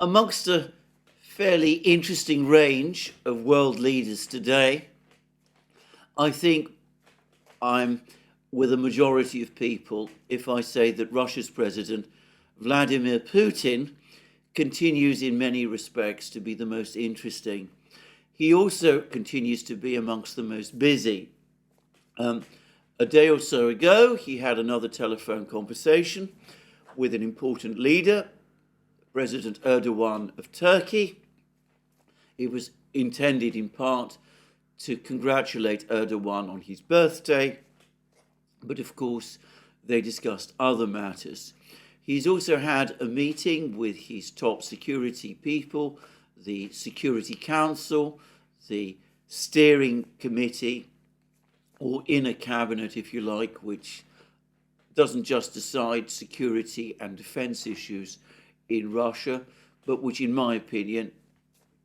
Amongst a fairly interesting range of world leaders today, I think I'm with a majority of people if I say that Russia's President Vladimir Putin continues in many respects to be the most interesting. He also continues to be amongst the most busy. A day or so ago, he had another telephone conversation with an important leader, President Erdogan of Turkey. It was intended in part to congratulate Erdogan on his birthday, but of course they discussed other matters. He's also had a meeting with his top security people, the Security Council, the steering committee, or inner cabinet, if you like, which doesn't just decide security and defense issues in Russia, but which, in my opinion,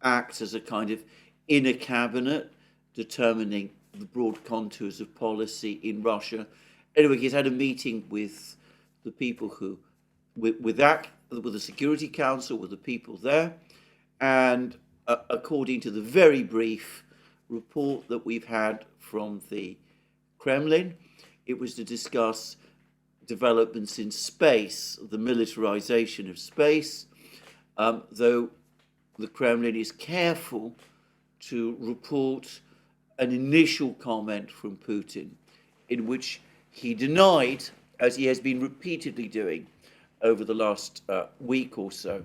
acts as a kind of inner cabinet determining the broad contours of policy in Russia. Anyway, he's had a meeting with the people who, with the Security Council, with the people there, and according to the very brief report that we've had from the Kremlin, it was to discuss developments in space, the militarization of space, though the Kremlin is careful to report an initial comment from Putin in which he denied, as he has been repeatedly doing over the last week or so,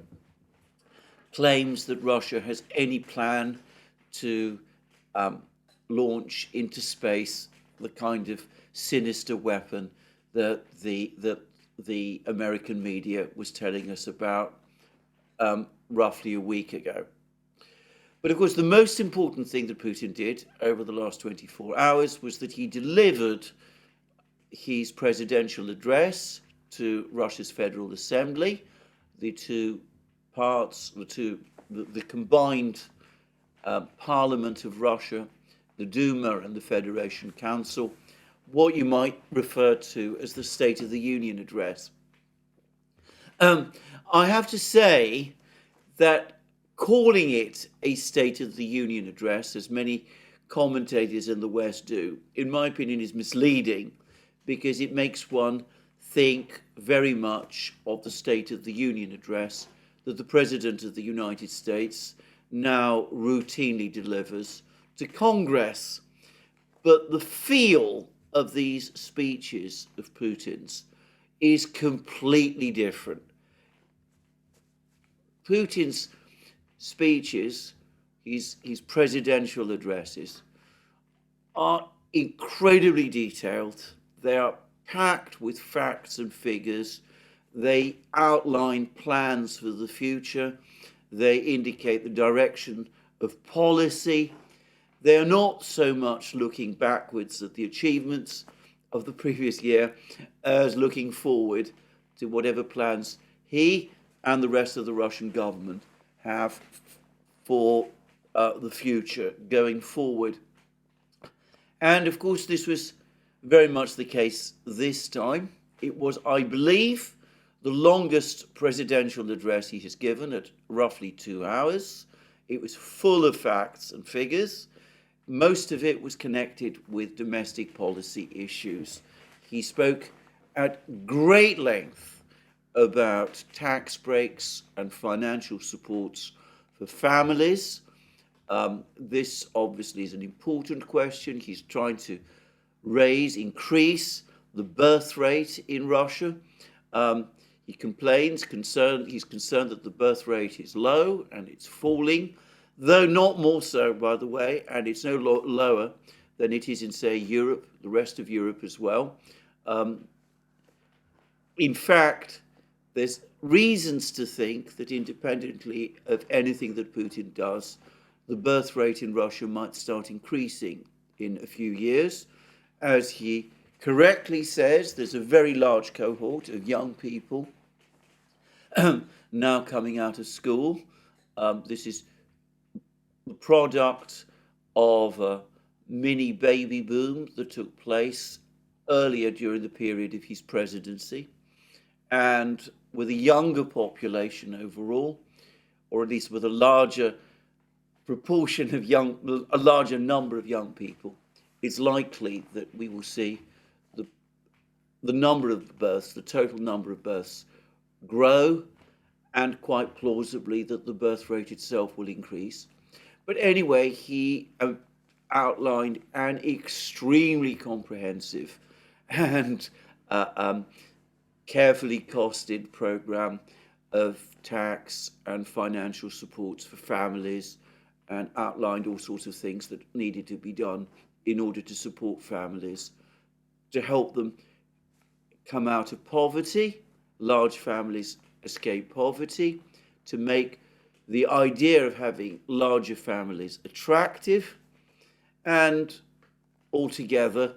claims that Russia has any plan to launch into space the kind of sinister weapon that the American media was telling us about roughly a week ago. But of course, the most important thing that Putin did over the last 24 hours was that he delivered his presidential address to Russia's Federal Assembly, the two parts, the combined Parliament of Russia, the Duma and the Federation Council, what you might refer to as the State of the Union address. I have to say that calling it a State of the Union address, as many commentators in the West do, in my opinion, is misleading because it makes one think very much of the State of the Union address that the President of the United States now routinely delivers to Congress. But the feel of these speeches of Putin's is completely different. Putin's speeches, his presidential addresses, are incredibly detailed. They are packed with facts and figures. They outline plans for the future. They indicate the direction of policy. They are not so much looking backwards at the achievements of the previous year as looking forward to whatever plans he and the rest of the Russian government have for the future going forward. And of course, this was very much the case this time. It was, I believe, the longest presidential address he has given at roughly 2 hours. It was full of facts and figures. Most of it was connected with domestic policy issues. He spoke at great length about tax breaks and financial supports for families. This obviously is an important question. He's trying to increase the birth rate in Russia. He's concerned that the birth rate is low and it's falling, though not more so, by the way, and it's no lower than it is in, say, Europe, the rest of Europe as well. In fact, there's reasons to think that independently of anything that Putin does, the birth rate in Russia might start increasing in a few years. As he correctly says, there's a very large cohort of young people now coming out of school. This is the product of a mini baby boom that took place earlier during the period of his presidency. And with a younger population overall, or at least with a larger proportion of a larger number of young people, it's likely that we will see the number of births, the total number of births, grow, and quite plausibly that the birth rate itself will increase. But anyway, he outlined an extremely comprehensive and carefully costed program of tax and financial supports for families, and outlined all sorts of things that needed to be done in order to support families, to help them come out of poverty, large families escape poverty, to make the idea of having larger families attractive, and altogether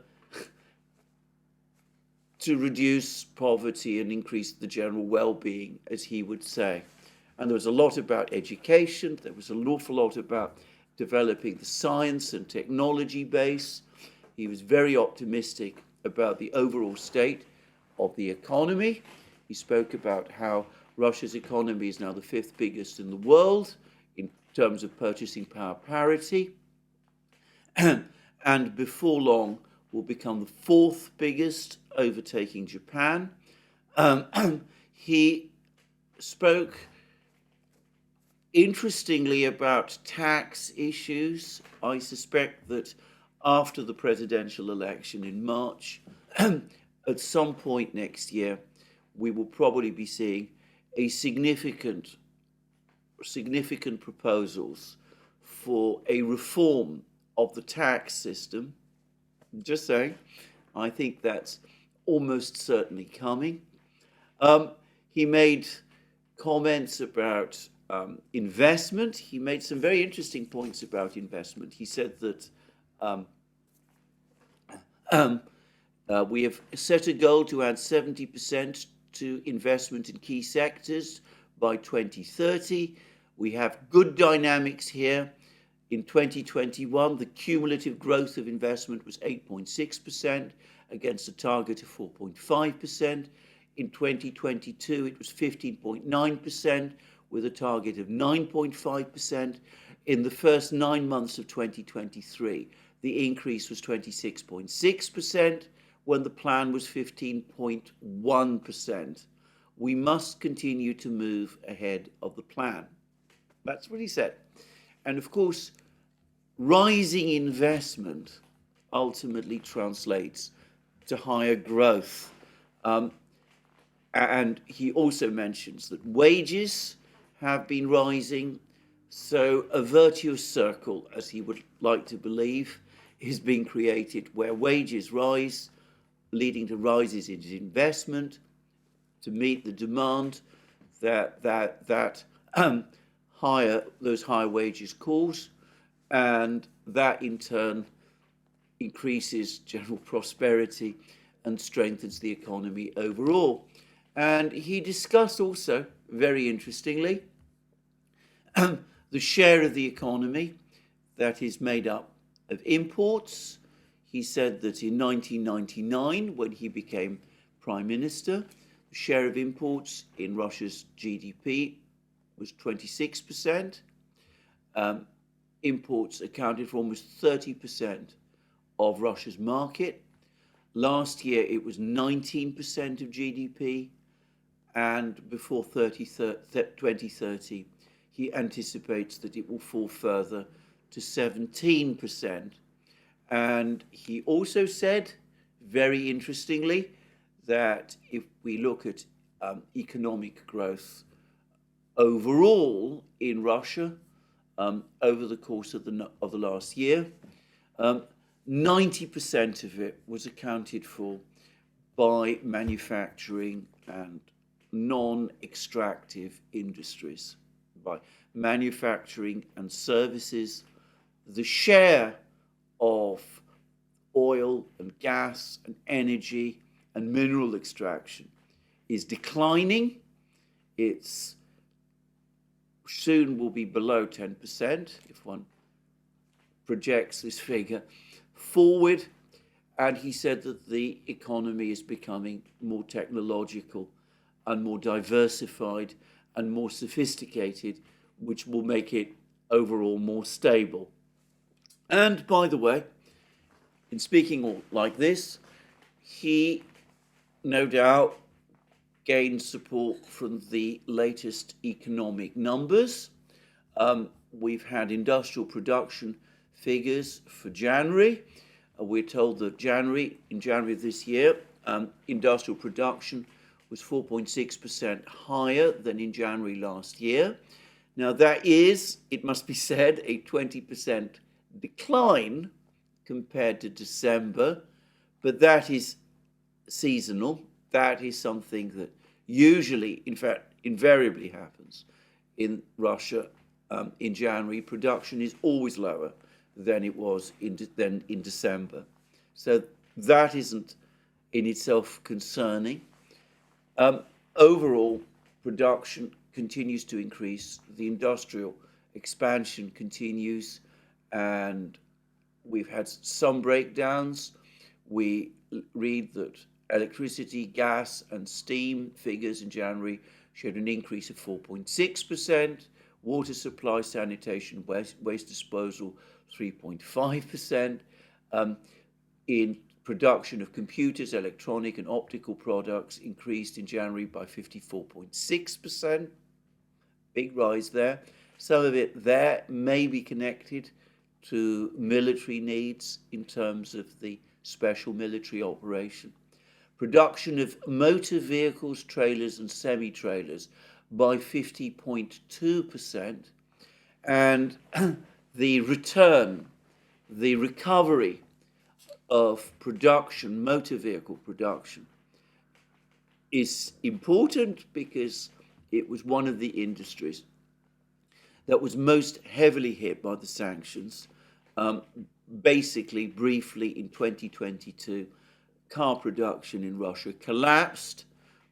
to reduce poverty and increase the general well-being, as he would say. And there was a lot about education. There was an awful lot about developing the science and technology base. He was very optimistic about the overall state of the economy. He spoke about how Russia's economy is now the 5th biggest in the world in terms of purchasing power parity, and before long will become the 4th biggest, overtaking Japan. He spoke interestingly about tax issues. I suspect that after the presidential election in March, at some point next year, we will probably be seeing a significant proposals for a reform of the tax system. Just saying, I think that's almost certainly coming. He made comments about investment. He made some very interesting points about investment. He said that we have set a goal to add 70% to investment in key sectors by 2030. We have good dynamics here. In 2021, the cumulative growth of investment was 8.6% against a target of 4.5%. In 2022, it was 15.9% with a target of 9.5%. In the first 9 months of 2023, the increase was 26.6%, when the plan was 15.1%. We must continue to move ahead of the plan. That's what he said. And of course, rising investment ultimately translates to higher growth. And he also mentions that wages have been rising, so a virtuous circle, as he would like to believe, is being created where wages rise, leading to rises in investment to meet the demand that those higher wages cause, and that in turn increases general prosperity and strengthens the economy overall. And he discussed also, very interestingly, the share of the economy that is made up of imports. He said that in 1999, when he became prime minister, the share of imports in Russia's GDP was 26%. Imports accounted for almost 30% of Russia's market. Last year, it was 19% of GDP, and before 2030, he anticipates that it will fall further to 17%. And he also said, very interestingly, that if we look at economic growth overall in Russia over the course of the last year, 90% of it was accounted for by manufacturing and non-extractive industries, by manufacturing and services. The share of oil and gas and energy and mineral extraction is declining. It's soon will be below 10% if one projects this figure forward. And he said that the economy is becoming more technological and more diversified and more sophisticated which will make it overall more stable. And by the way, in speaking like this, he no doubt gained support from the latest economic numbers. We've had industrial production figures for January. We're told that in January of this year, industrial production was 4.6% higher than in January last year. Now that is, it must be said, a 20% decline compared to December, but that is seasonal. That is something that usually, in fact, invariably happens in Russia. In January, production is always lower than it was in December. So that isn't in itself concerning. Overall, production continues to increase. The industrial expansion continues, and we've had some breakdowns. We read that electricity, gas, and steam figures in January showed an increase of 4.6%. Water supply, sanitation, waste disposal, 3.5%. In production of computers, electronic and optical products increased in January by 54.6%. Big rise there. Some of it there may be connected to military needs in terms of the special military operation. Production of motor vehicles, trailers and semi-trailers by 50.2%, and the recovery of production, motor vehicle production, is important because it was one of the industries that was most heavily hit by the sanctions. Basically, briefly in 2022, car production in Russia collapsed,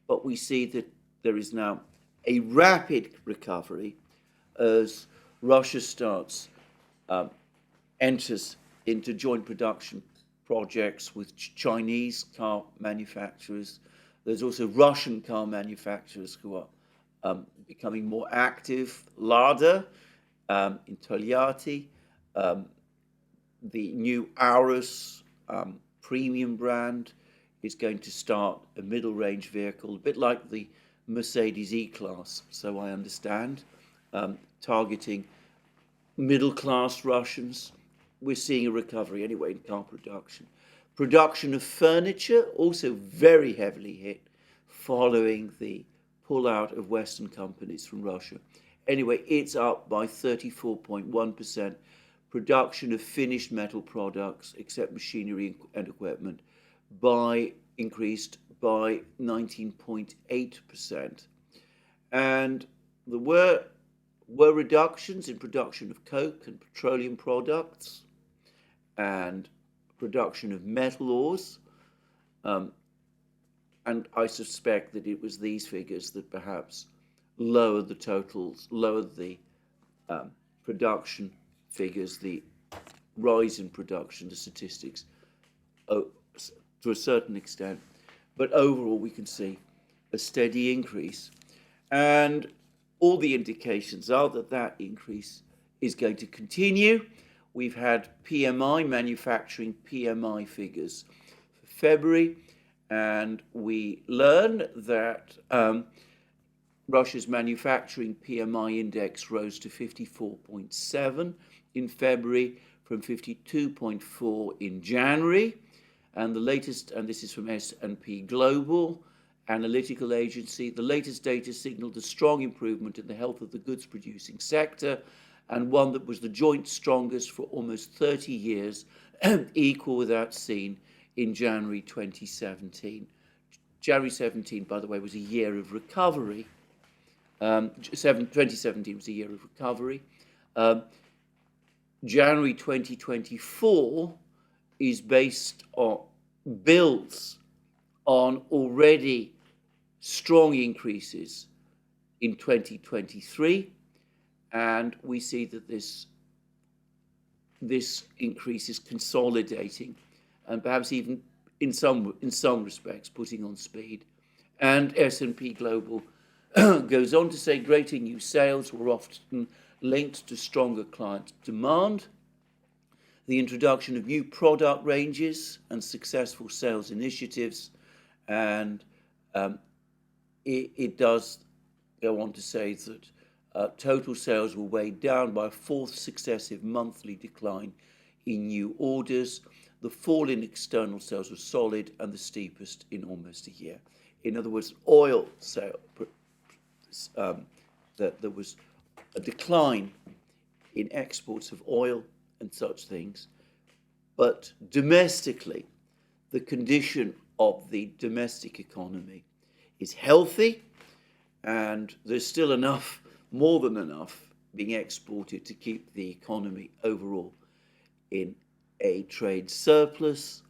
but we see that there is now a rapid recovery as Russia enters into joint production projects with Chinese car manufacturers. There's also Russian car manufacturers who are becoming more active. Lada in Tolyatti, the new Aurus premium brand is going to start a middle-range vehicle, a bit like the Mercedes E-Class, so I understand, targeting middle-class Russians. We're seeing a recovery anyway in car production. Production of furniture also very heavily hit following the pullout of Western companies from Russia. Anyway, it's up by 34.1%. Production of finished metal products, except machinery and equipment, increased by 19.8%. And there were reductions in production of coke and petroleum products and production of metal ores. And I suspect that it was these figures that perhaps lowered the totals, lowered the production figures, the rise in production, the statistics, to a certain extent. But overall, we can see a steady increase. And all the indications are that that increase is going to continue. We've had PMI, manufacturing PMI figures for February, and we learn that Russia's manufacturing PMI index rose to 54.7 in February from 52.4 in January. And the latest, and this is from S&P Global Analytical Agency, the latest data signaled a strong improvement in the health of the goods producing sector, and one that was the joint strongest for almost 30 years, equal with that seen in January 2017. January 17, by the way, was a year of recovery. 2017 was a year of recovery. January 2024 is builds on already strong increases in 2023, and we see that this increase is consolidating and perhaps even in some respects putting on speed. And S&P Global Goes on to say greater new sales were often linked to stronger client demand, the introduction of new product ranges and successful sales initiatives, and it does go on to say that total sales were weighed down by a fourth successive monthly decline in new orders. The fall in external sales was solid and the steepest in almost a year. In other words, oil sale, that there was a decline in exports of oil and such things, but domestically, the condition of the domestic economy is healthy, and there's still enough, more than enough, being exported to keep the economy overall in a trade surplus.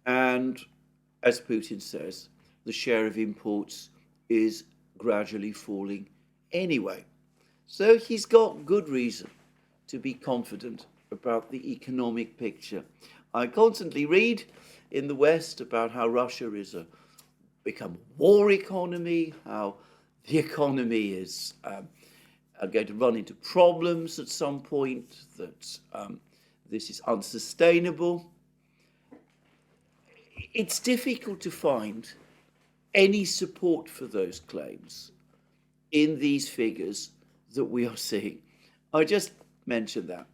And as Putin says, the share of imports is gradually falling anyway. So he's got good reason to be confident about the economic picture. I constantly read in the West about how Russia is become a war economy, how the economy is going to run into problems at some point, that this is unsustainable. It's difficult to find any support for those claims in these figures that we are seeing. I just mentioned that.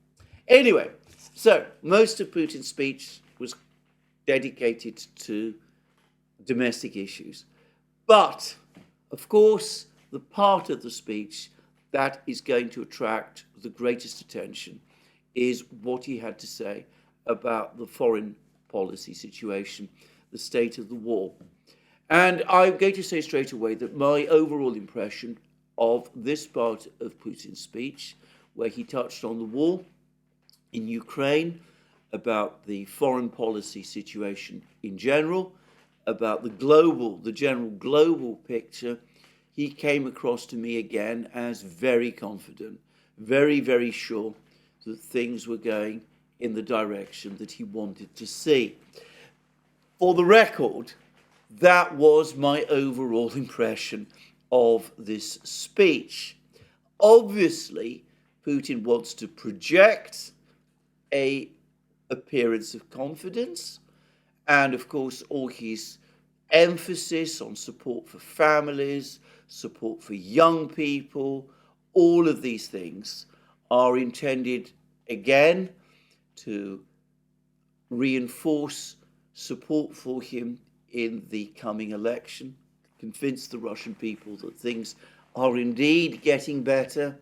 Anyway, so most of Putin's speech was dedicated to domestic issues. But, of course, the part of the speech that is going to attract the greatest attention is what he had to say about the foreign policy situation, the state of the war. And I'm going to say straight away that my overall impression of this part of Putin's speech, where he touched on the war in Ukraine, about the foreign policy situation in general, about the general global picture, he came across to me again as very confident, very, very sure that things were going in the direction that he wanted to see. For the record, that was my overall impression of this speech. Obviously, Putin wants to project an appearance of confidence, and of course, all his emphasis on support for families, support for young people, all of these things are intended, again, to reinforce support for him in the coming election, convince the Russian people that things are indeed getting better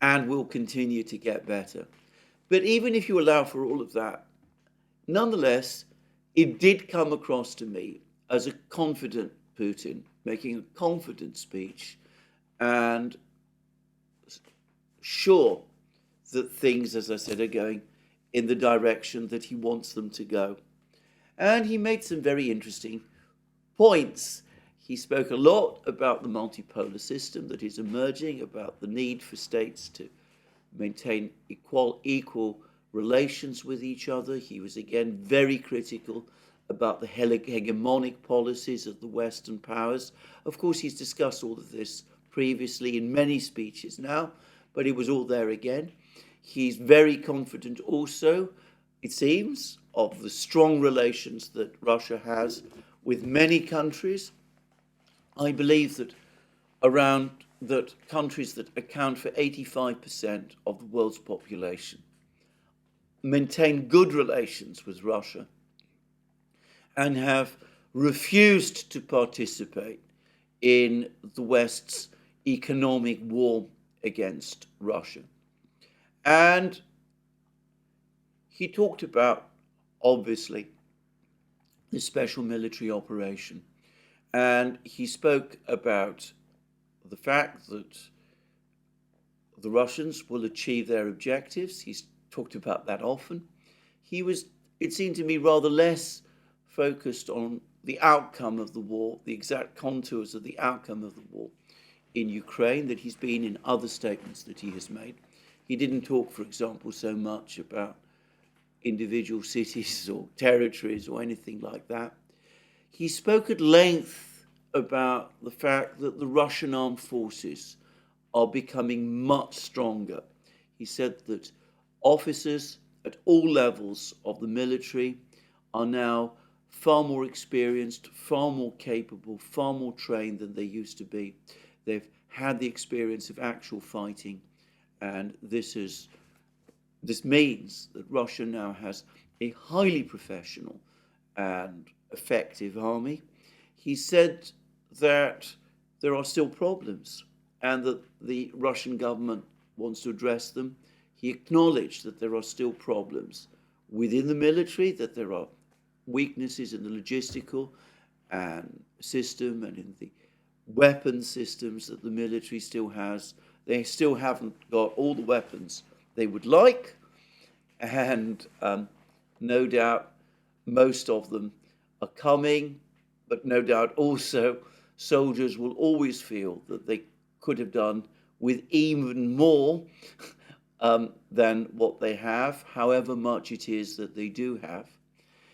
and will continue to get better. But even if you allow for all of that, nonetheless, it did come across to me as a confident Putin, making a confident speech and sure that things, as I said, are going in the direction that he wants them to go. And he made some very interesting points. He spoke a lot about the multipolar system that is emerging, about the need for states to maintain equal relations with each other. He was again very critical about the hegemonic policies of the Western powers. Of course, he's discussed all of this previously in many speeches now, but it was all there again. He's very confident also, it seems, of the strong relations that Russia has with many countries. I believe that countries that account for 85% of the world's population maintain good relations with Russia and have refused to participate in the West's economic war against Russia. And he talked about, obviously, the special military operation. And he spoke about the fact that the Russians will achieve their objectives. He's talked about that often. He was, it seemed to me, rather less focused on the outcome of the war, the exact contours of the outcome of the war in Ukraine that he's been in other statements that he has made. He didn't talk, for example, so much about individual cities or territories or anything like that. He spoke at length about the fact that the Russian armed forces are becoming much stronger. He said that officers at all levels of the military are now far more experienced, far more capable, far more trained than they used to be. They've had the experience of actual fighting, and this means that Russia now has a highly professional and effective army. He said that there are still problems and that the Russian government wants to address them. He acknowledged that there are still problems within the military, that there are weaknesses in the logistical and system and in the weapon systems that the military still has. They still haven't got all the weapons they would like, and no doubt most of them are coming, but no doubt also soldiers will always feel that they could have done with even more than what they have, however much it is that they do have.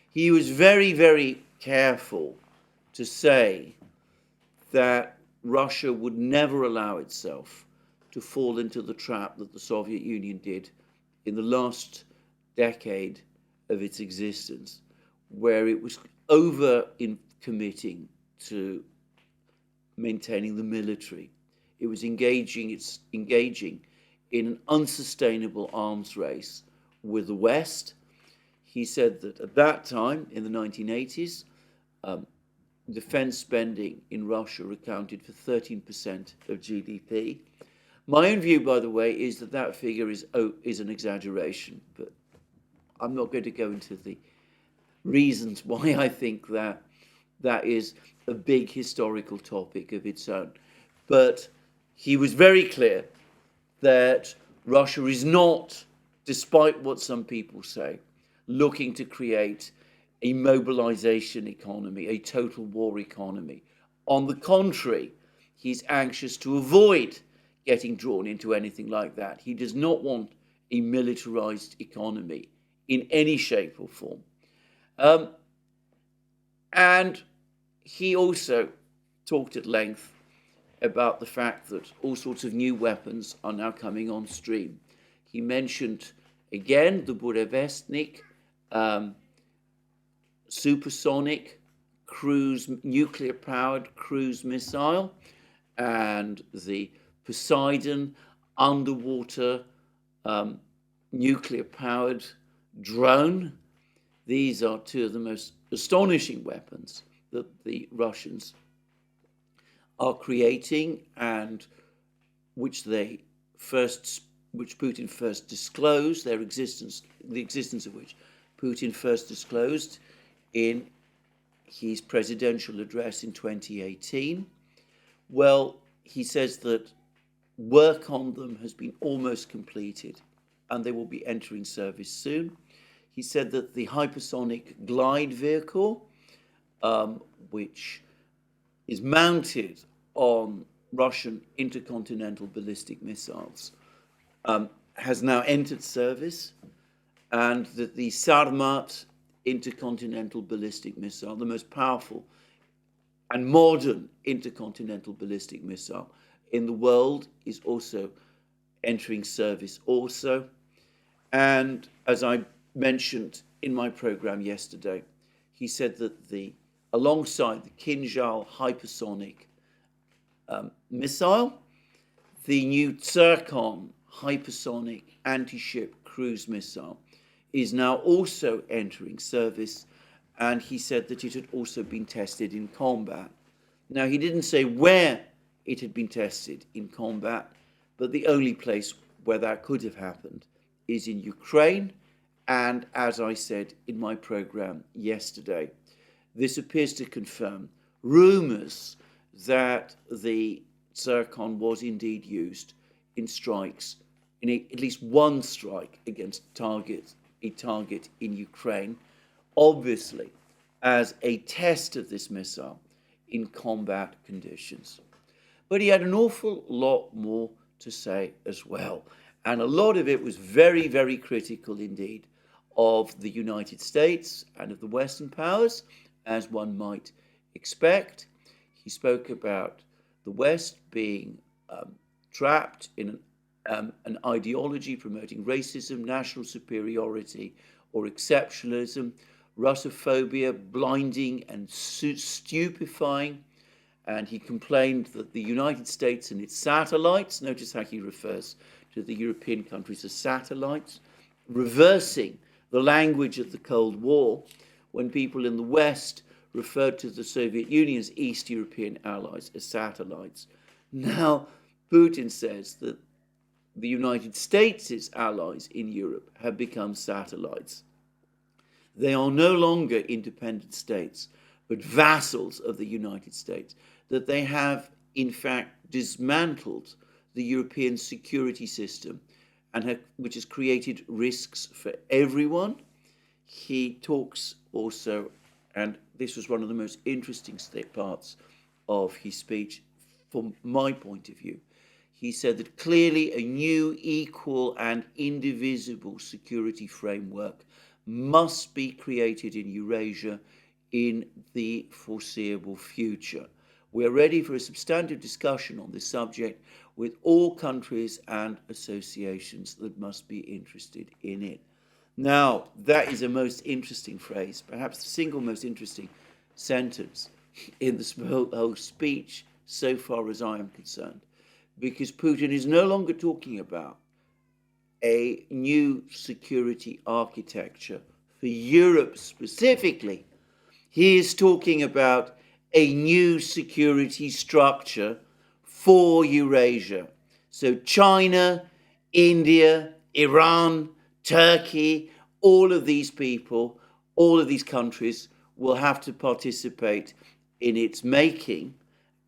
He was very, very careful to say that Russia would never allow itself to fall into the trap that the Soviet Union did in the last decade of its existence, where it was over in committing to maintaining the military. It was engaging in an unsustainable arms race with the West. He said that at that time, in the 1980s, defense spending in Russia accounted for 13% of GDP. My own view, by the way, is that that figure is an exaggeration, but I'm not going to go into the reasons why I think that is a big historical topic of its own. But he was very clear that Russia is not, despite what some people say, looking to create a mobilization economy, a total war economy. On the contrary, he's anxious to avoid getting drawn into anything like that. He does not want a militarized economy in any shape or form. And he also talked at length about the fact that all sorts of new weapons are now coming on stream. He mentioned again the Burevestnik, supersonic nuclear-powered cruise missile, and the Poseidon underwater nuclear-powered drone. These are two of the most astonishing weapons that the Russians are creating, and which Putin first disclosed the existence of which Putin first disclosed in his presidential address in 2018. Well, he says that work on them has been almost completed and they will be entering service soon. He said that the hypersonic glide vehicle, which is mounted on Russian intercontinental ballistic missiles, has now entered service, and that the Sarmat intercontinental ballistic missile, the most powerful and modern intercontinental ballistic missile in the world, is also entering service also. And as I mentioned in my program yesterday, he said that alongside the Kinzhal hypersonic missile, the new Zircon hypersonic anti-ship cruise missile is now also entering service, and he said that it had also been tested in combat. Now, he didn't say where it had been tested in combat, but the only place where that could have happened is in Ukraine, and as I said in my program yesterday, this appears to confirm rumors that the Zircon was indeed used in strikes, in at least one strike against a target in Ukraine, obviously as a test of this missile in combat conditions. But he had an awful lot more to say as well, and a lot of it was very, very critical indeed of the United States and of the Western powers, as one might expect. He spoke about the West being trapped in an ideology promoting racism, national superiority, or exceptionalism, Russophobia, blinding and stupefying. And he complained that the United States and its satellites, notice how he refers to the European countries as satellites, reversing the language of the Cold War when people in the West referred to the Soviet Union's East European allies as satellites. Now, Putin says that the United States' allies in Europe have become satellites. They are no longer independent states, but vassals of the United States, that they have, in fact, dismantled the European security system, and which has created risks for everyone. He talks also, and this was one of the most interesting parts of his speech from my point of view, he said that clearly a new, equal and indivisible security framework must be created in Eurasia in the foreseeable future. We're ready for a substantive discussion on this subject with all countries and associations that must be interested in it. Now, that is a most interesting phrase, perhaps the single most interesting sentence in the whole speech so far as I am concerned, because Putin is no longer talking about a new security architecture for Europe specifically. He is talking about a new security structure for Eurasia. So China, India, Iran, Turkey, all of these people, all of these countries will have to participate in its making,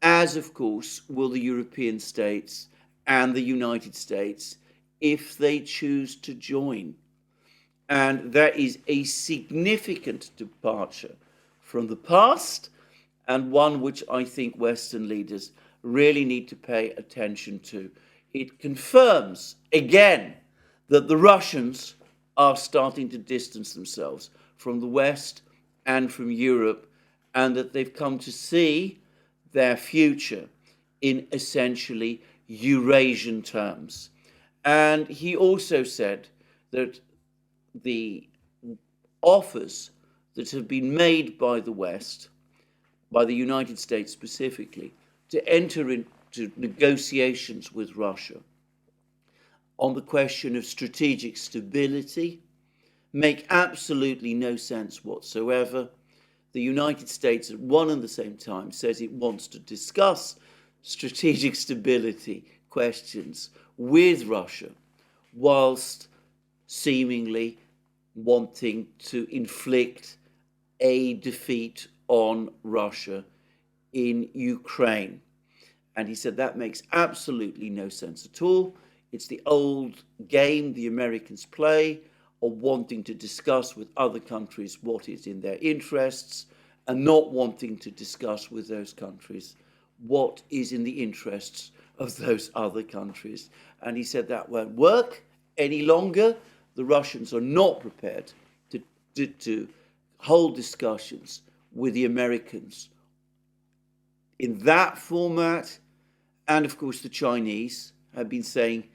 as of course will the European states and the United States if they choose to join. And that is a significant departure from the past, and one which I think Western leaders really need to pay attention to. It confirms, again, that the Russians are starting to distance themselves from the West and from Europe, and that they've come to see their future in essentially Eurasian terms. And he also said that the offers that have been made by the West, by the United States specifically, to enter into negotiations with Russia on the question of strategic stability make absolutely no sense whatsoever. The United States at one and the same time says it wants to discuss strategic stability questions with Russia, whilst seemingly wanting to inflict a defeat on Russia in Ukraine. And he said that makes absolutely no sense at all. It's the old game the Americans play of wanting to discuss with other countries what is in their interests and not wanting to discuss with those countries what is in the interests of those other countries. And he said that won't work any longer. The Russians are not prepared to hold discussions with the Americans in that format. And of course, the Chinese have been saying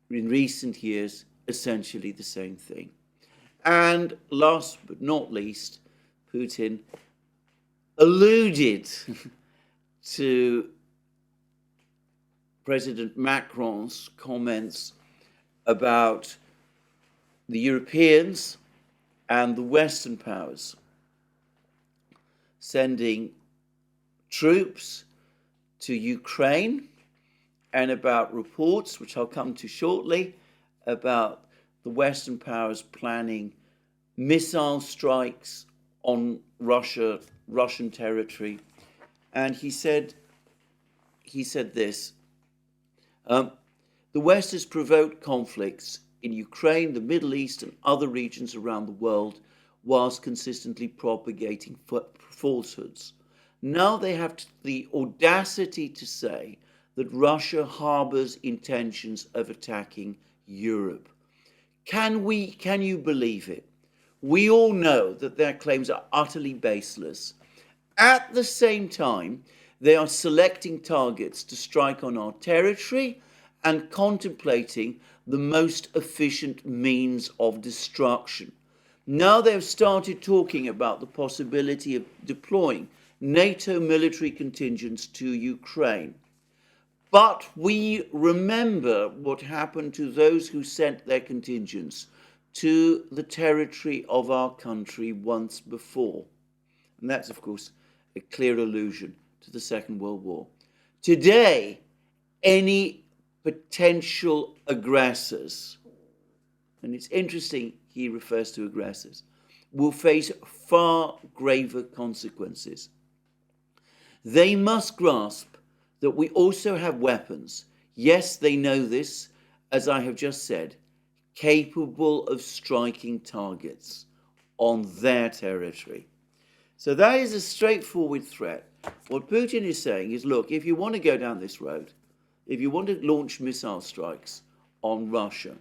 in recent years essentially the same thing. And last but not least, Putin alluded to President Macron's comments about the Europeans and the Western powers sending troops to Ukraine, and about reports, which I'll come to shortly, about the Western powers planning missile strikes on Russian territory. And he said this, the West has provoked conflicts in Ukraine, the Middle East, and other regions around the world, whilst consistently propagating falsehoods. Now they have the audacity to say that Russia harbors intentions of attacking Europe. Can you believe it? We all know that their claims are utterly baseless. At the same time, They are selecting targets to strike on our territory and contemplating the most efficient means of destruction. Now they've started talking about the possibility of deploying NATO military contingents to Ukraine. But we remember what happened to those who sent their contingents to the territory of our country once before. And that's, of course, a clear allusion to the Second World War. Today, any potential aggressors, and it's interesting he refers to aggressors, will face far graver consequences. They must grasp that we also have weapons. Yes, they know this, as I have just said, capable of striking targets on their territory. So that is a straightforward threat. What Putin is saying is, look, if you want to go down this road, if you want to launch missile strikes on Russia,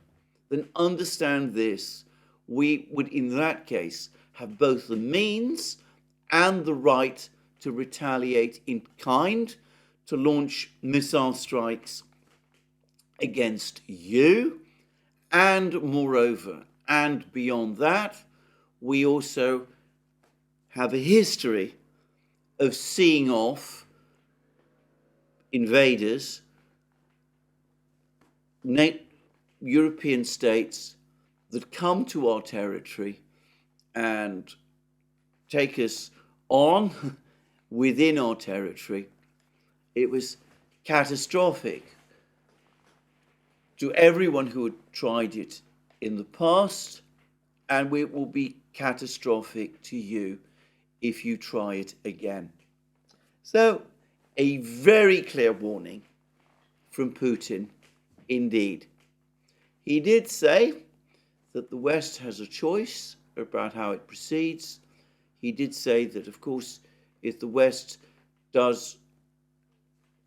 then understand this. We would, in that case, have both the means and the right to retaliate in kind, to launch missile strikes against you. And moreover, and beyond that, we also have a history of seeing off invaders, European states that come to our territory and take us on within our territory. It was catastrophic to everyone who had tried it in the past, and it will be catastrophic to you if you try it again. So, a very clear warning from Putin indeed. He did say that the West has a choice about how it proceeds. He did say that, of course, if the West does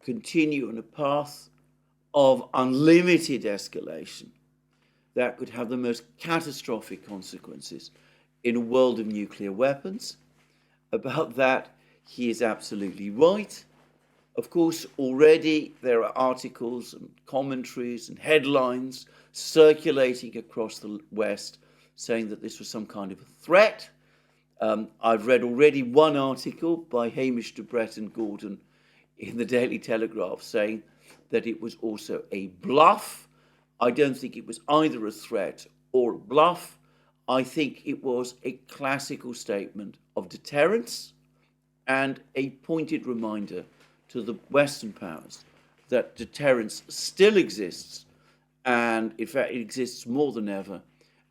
continue on a path of unlimited escalation, that could have the most catastrophic consequences in a world of nuclear weapons. About that, he is absolutely right. Of course, already there are articles and commentaries and headlines circulating across the West saying that this was some kind of a threat. I've read already one article by Hamish de Bretton Gordon in the Daily Telegraph saying that it was also a bluff. I don't think it was either a threat or a bluff. I think it was a classical statement of deterrence and a pointed reminder to the Western powers that deterrence still exists, and in fact it exists more than ever,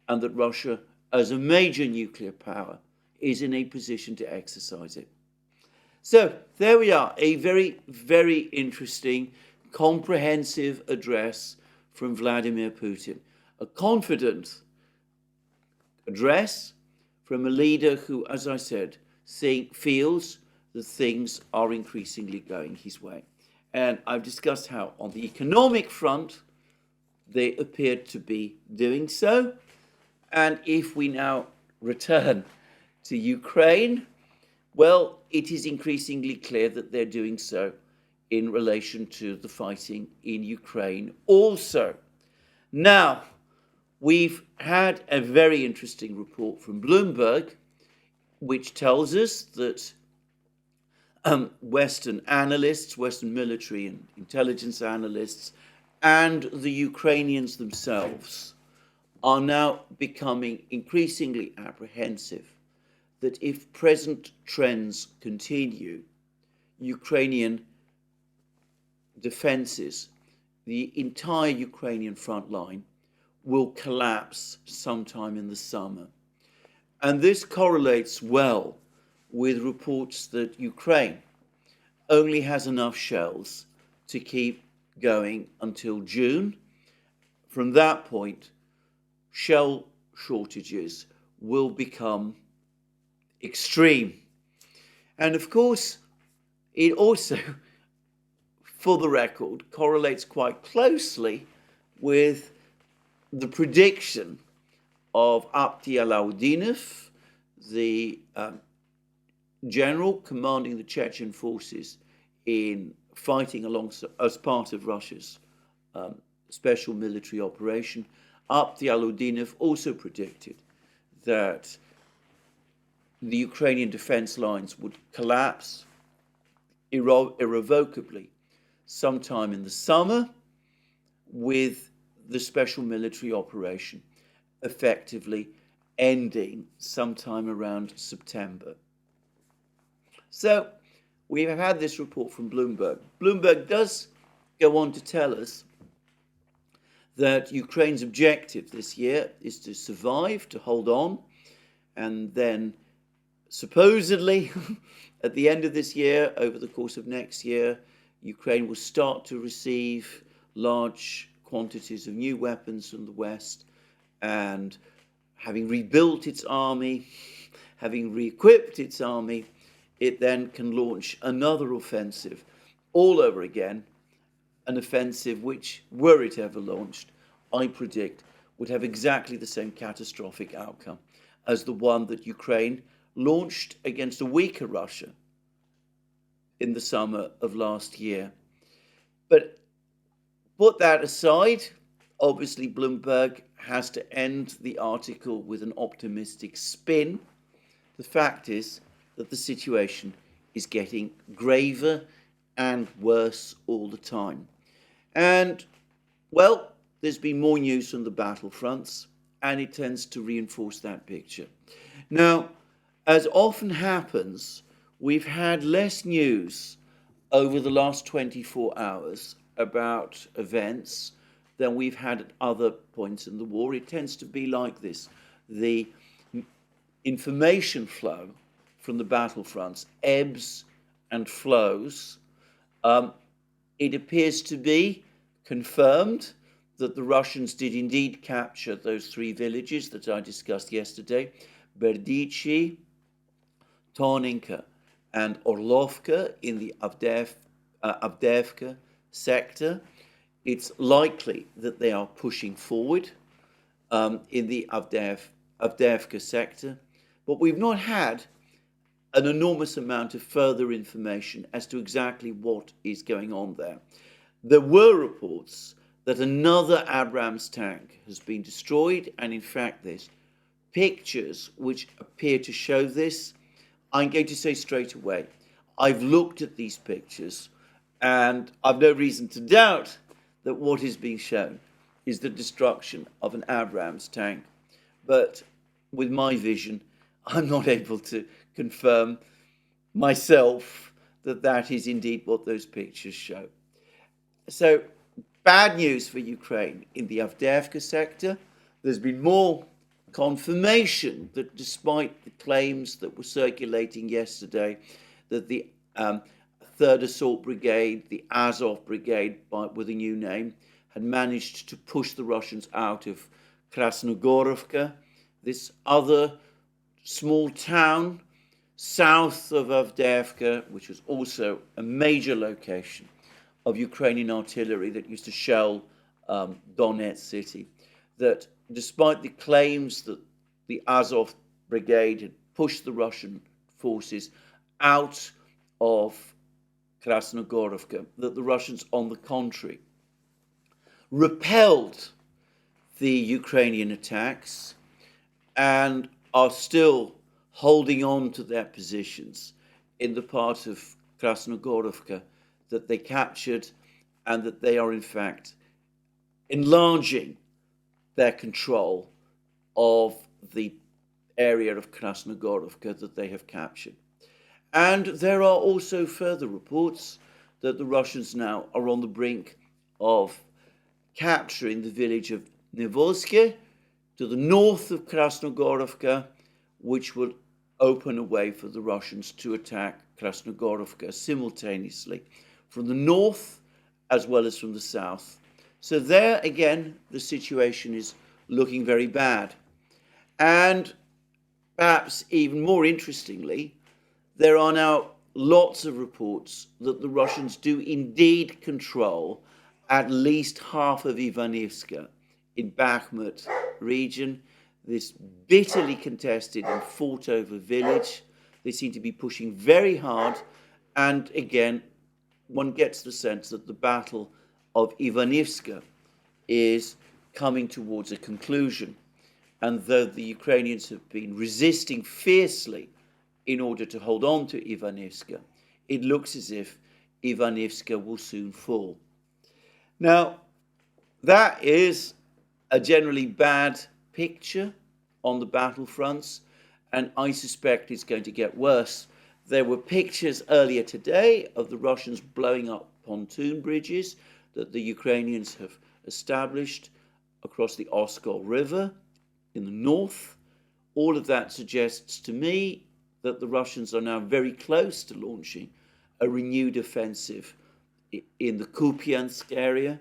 and that Russia, as a major nuclear power, is in a position to exercise it. So there we are, a very, very interesting, comprehensive address from Vladimir Putin. A confident address from a leader who, as I said, feels that things are increasingly going his way. And I've discussed how on the economic front, they appeared to be doing so. And if we now return to Ukraine, well, it is increasingly clear that they're doing so in relation to the fighting in Ukraine also. Now, we've had a very interesting report from Bloomberg, which tells us that Western analysts, Western military and intelligence analysts, and the Ukrainians themselves are now becoming increasingly apprehensive that if present trends continue, Ukrainian defenses, the entire Ukrainian front line, will collapse sometime in the summer. And this correlates well with reports that Ukraine only has enough shells to keep going until June. From that point, shell shortages will become extreme. And of course, it also, for the record, correlates quite closely with the prediction of Abdi Alaudinov, the general commanding the Chechen forces in fighting alongside as part of Russia's special military operation. Abdialudinov also predicted that the Ukrainian defense lines would collapse irrevocably sometime in the summer, with the special military operation effectively ending sometime around September. So we have had this report from Bloomberg. Bloomberg does go on to tell us that Ukraine's objective this year is to survive, to hold on, and then supposedly at the end of this year, over the course of next year, Ukraine will start to receive large quantities of new weapons from the West, and having rebuilt its army, having re-equipped its army, it then can launch another offensive all over again, an offensive which, were it ever launched, I predict would have exactly the same catastrophic outcome as the one that Ukraine launched against a weaker Russia in the summer of last year. But put that aside, obviously Bloomberg has to end the article with an optimistic spin. The fact is that the situation is getting graver and worse all the time. And, well, there's been more news from the battlefronts, and it tends to reinforce that picture. Now, as often happens, we've had less news over the last 24 hours about events than we've had at other points in the war. It tends to be like this. The information flow from the battlefronts ebbs and flows. It appears to be confirmed that the Russians did indeed capture those three villages that I discussed yesterday, Berdichi, Toninka, and Orlovka in the Avdiivka sector. It's likely that they are pushing forward in the Avdiivka sector, but we've not had an enormous amount of further information as to exactly what is going on there. There were reports that another Abrams tank has been destroyed, and in fact there's pictures which appear to show this. I'm going to say straight away, I've looked at these pictures and I've no reason to doubt that what is being shown is the destruction of an Abrams tank. But with my vision, I'm not able to confirm myself that that is indeed what those pictures show. So, bad news for Ukraine in the Avdiivka sector. There's been more confirmation that despite the claims that were circulating yesterday that the 3rd Assault Brigade, the Azov Brigade with a new name, had managed to push the Russians out of Krasnogorovka, this other small town south of Avdiivka, which was also a major location of Ukrainian artillery that used to shell Donetsk city, that despite the claims that the Azov Brigade had pushed the Russian forces out of Krasnogorovka, that the Russians, on the contrary, repelled the Ukrainian attacks and are still holding on to their positions in the part of Krasnogorovka that they captured, and that they are in fact enlarging their control of the area of Krasnogorovka that they have captured. And there are also further reports that the Russians now are on the brink of capturing the village of Nevolske to the north of Krasnogorovka, which will open a way for the Russians to attack Krasnogorovka simultaneously from the north as well as from the south. So there again, the situation is looking very bad. And perhaps even more interestingly, there are now lots of reports that the Russians do indeed control at least half of Ivanivska in Bakhmut region, this bitterly contested and fought over village. They seem to be pushing very hard, and again, one gets the sense that the Battle of Ivanivska is coming towards a conclusion. And though the Ukrainians have been resisting fiercely in order to hold on to Ivanivska, it looks as if Ivanivska will soon fall. Now, that is a generally bad picture on the battlefronts, and I suspect it's going to get worse. There were pictures earlier today of the Russians blowing up pontoon bridges that the Ukrainians have established across the Oskol River in the north. All of that suggests to me that the Russians are now very close to launching a renewed offensive in the Kupiansk area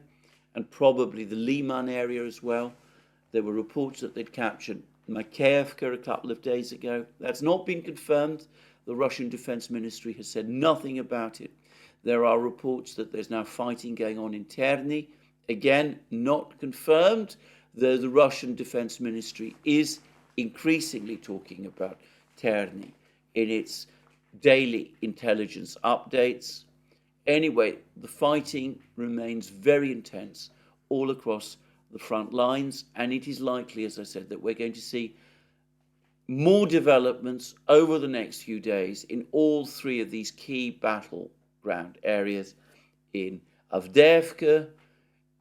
and probably the Liman area as well. There were reports that they'd captured Makeyevka a couple of days ago. That's not been confirmed. The Russian Defense Ministry has said nothing about it. There are reports that there's now fighting going on in Terny. Again, not confirmed, though the Russian Defense Ministry is increasingly talking about Terny in its daily intelligence updates. Anyway, the fighting remains very intense all across the front lines, and it is likely, as I said, that we're going to see more developments over the next few days in all three of these key battleground areas, in Avdiivka,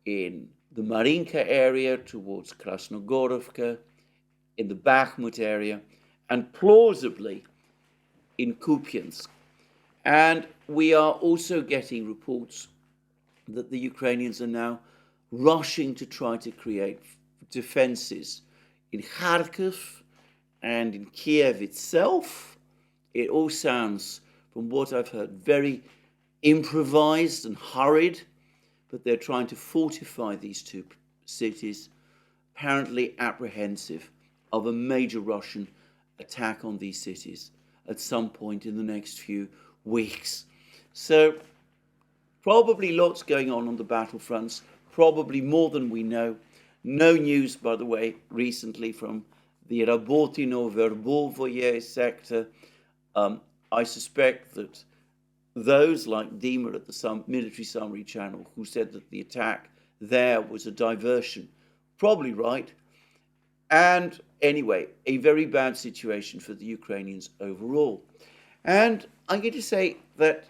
in the Marinka area towards Krasnogorovka, in the Bakhmut area, and plausibly in Kupiansk. And we are also getting reports that the Ukrainians are now rushing to try to create defenses in Kharkiv and in Kiev itself. It all sounds, from what I've heard, very improvised and hurried, but they're trying to fortify these two cities, apparently apprehensive of a major Russian attack on these cities at some point in the next few weeks. So probably lots going on the battlefronts, probably more than we know. No news, by the way, recently from the Rabotino-Verbovoye sector. I suspect that those like Dima at the military summary channel who said that the attack there was a diversion, probably right. And anyway, a very bad situation for the Ukrainians overall. And I'm going to say that,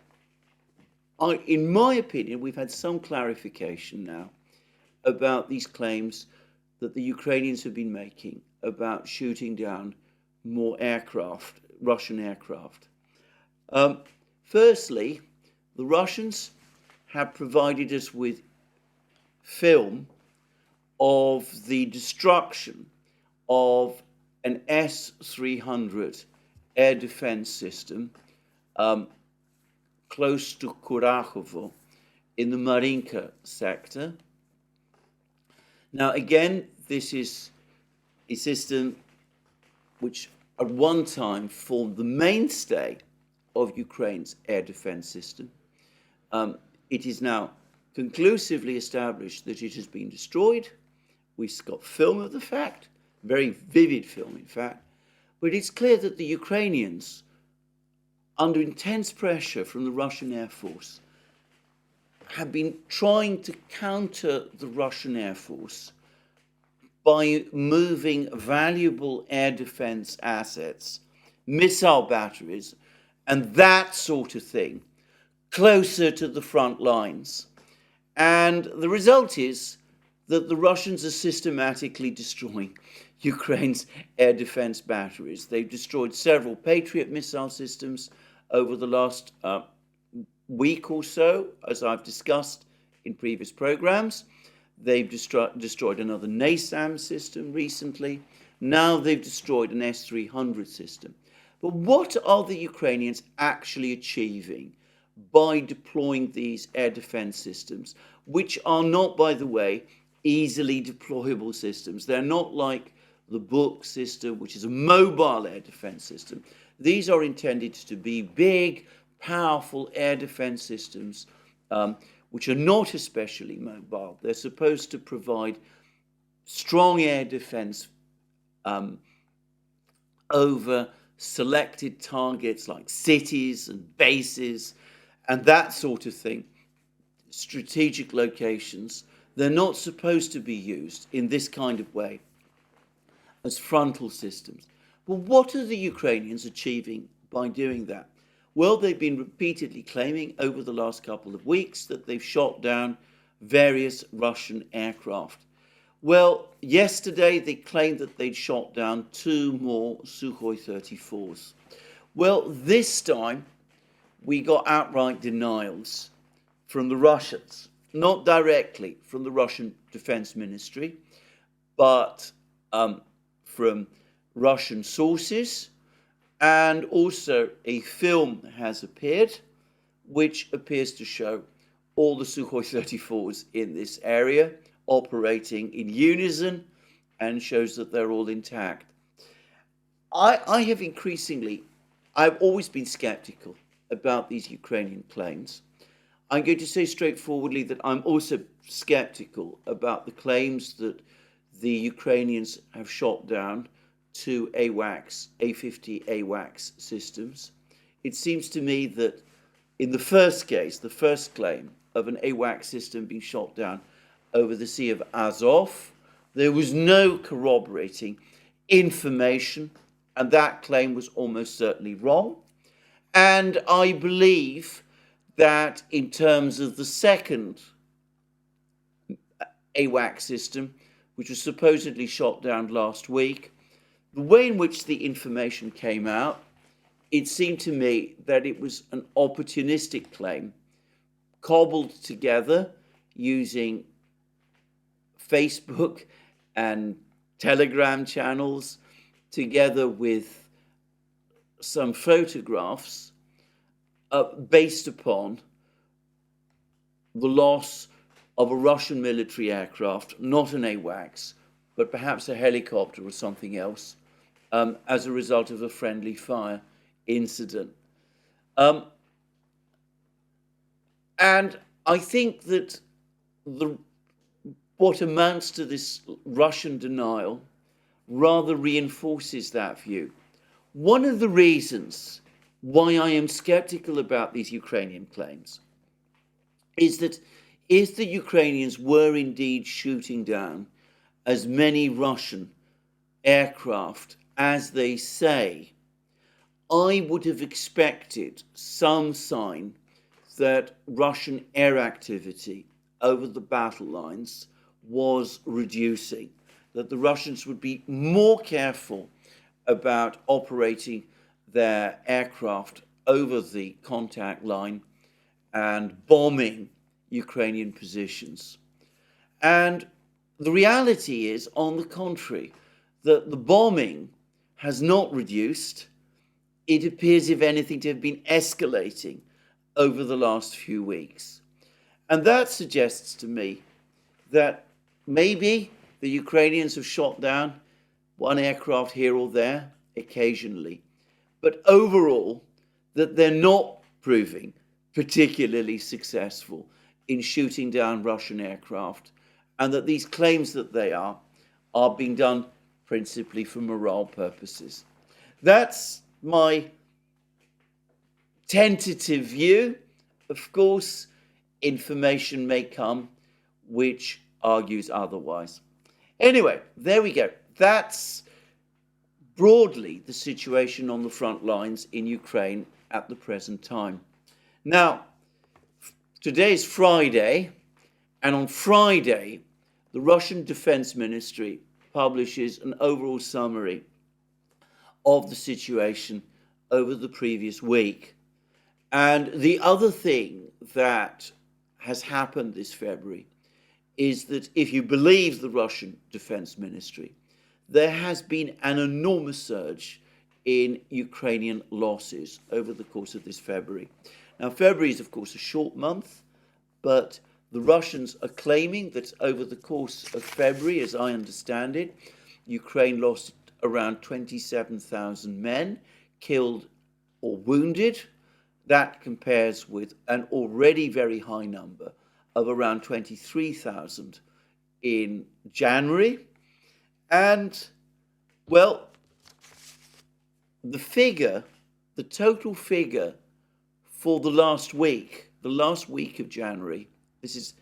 in my opinion, we've had some clarification now about these claims that the Ukrainians have been making about shooting down more aircraft, Russian aircraft. Firstly, the Russians have provided us with film of the destruction of an S-300 air defense system close to Kurachovo in the Marinka sector. Now, again, this is a system which at one time formed the mainstay of Ukraine's air defense system. It is now conclusively established that it has been destroyed. We've got film of the fact, very vivid film, in fact. But it's clear that the Ukrainians, under intense pressure from the Russian Air Force, have been trying to counter the Russian Air Force by moving valuable air defense assets, missile batteries, and that sort of thing closer to the front lines. And the result is that the Russians are systematically destroying Ukraine's air defense batteries. They've destroyed several Patriot missile systems over the last week or so, as I've discussed in previous programs. They've destroyed another NASAM system recently. Now they've destroyed an S-300 system. But what are the Ukrainians actually achieving by deploying these air defense systems, which are not, by the way, easily deployable systems? They're not like the Buk system, which is a mobile air defense system. These are intended to be big, powerful air defense systems, which are not especially mobile. They're supposed to provide strong air defense over selected targets like cities and bases and that sort of thing. strategic locations, they're not supposed to be used in this kind of way as frontal systems. Well, what are the Ukrainians achieving by doing that? Well, they've been repeatedly claiming over the last couple of weeks that they've shot down various Russian aircraft. Well, yesterday they claimed that they'd shot down 2 more Sukhoi 34s. Well, this time we got outright denials from the Russians, not directly from the Russian Defense Ministry, but from Russian sources, and also a film has appeared which appears to show all the Sukhoi 34s in this area operating in unison and shows that they're all intact. I've always been skeptical about these Ukrainian claims. I'm going to say straightforwardly that I'm also skeptical about the claims that the Ukrainians have shot down 2 AWACS, A-50 AWACS systems. It seems to me that in the first case, the first claim of an AWACS system being shot down over the Sea of Azov, there was no corroborating information, and that claim was almost certainly wrong. And I believe that in terms of the second AWACS system, which was supposedly shot down last week, the way in which the information came out, it seemed to me that it was an opportunistic claim cobbled together using Facebook and Telegram channels, together with some photographs based upon the loss of a Russian military aircraft, not an AWACS, but perhaps a helicopter or something else, as a result of a friendly fire incident. And I think that what amounts to this Russian denial rather reinforces that view. One of the reasons why I am skeptical about these Ukrainian claims is that if the Ukrainians were indeed shooting down as many Russian aircraft as they say, I would have expected some sign that Russian air activity over the battle lines was reducing, that the Russians would be more careful about operating their aircraft over the contact line and bombing Ukrainian positions. And the reality is, on the contrary, that the bombing has not reduced. It appears, if anything, to have been escalating over the last few weeks. And that suggests to me that maybe the Ukrainians have shot down one aircraft here or there occasionally, but overall that they're not proving particularly successful in shooting down Russian aircraft, and that these claims that they are being done principally for morale purposes. That's my tentative view. Of course, information may come which argues otherwise. Anyway, there we go. That's broadly the situation on the front lines in Ukraine at the present time. Now, today is Friday, and on Friday, the Russian Defense Ministry publishes an overall summary of the situation over the previous week. And the other thing that has happened this February is that, if you believe the Russian Defense Ministry, there has been an enormous surge in Ukrainian losses over the course of this February. Now, February is, of course, a short month, but the Russians are claiming that over the course of February, as I understand it, Ukraine lost around 27,000 men killed or wounded. That compares with an already very high number of around 23,000 in January. And, well, the total figure for the last week of January, This is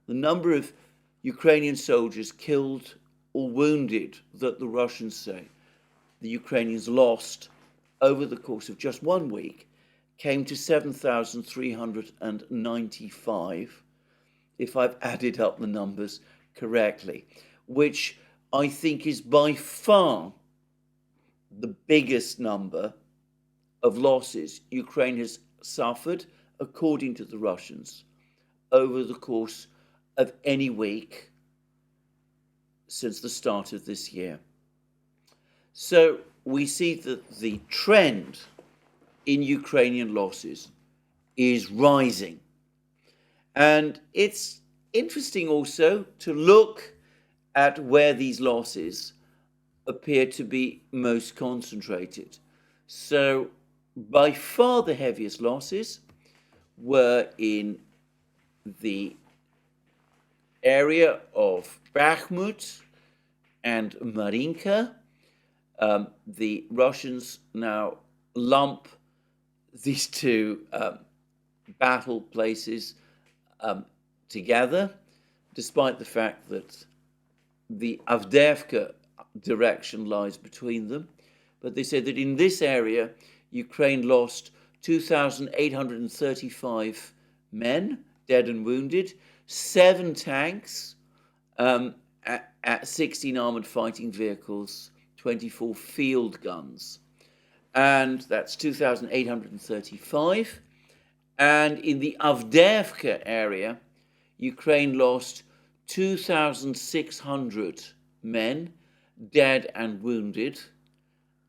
the number of Ukrainian soldiers killed or wounded that the Russians say the Ukrainians lost over the course of just 1 week came to 7,395, if I've added up the numbers correctly, which I think is by far the biggest number of losses Ukraine has suffered, according to the Russians, over the course of any week since the start of this year. So we see that the trend in Ukrainian losses is rising. And it's interesting also to look at where these losses appear to be most concentrated. So by far the heaviest losses were in the area of Bakhmut and Marinka. The Russians now lump these two battle places together, despite the fact that the Avdiivka direction lies between them. But they say that in this area, Ukraine lost 2,835 men, dead and wounded, 7 tanks, at 16 armored fighting vehicles, 24 field guns. And that's 2,835. And in the Avdiivka area, Ukraine lost 2,600 men, dead and wounded,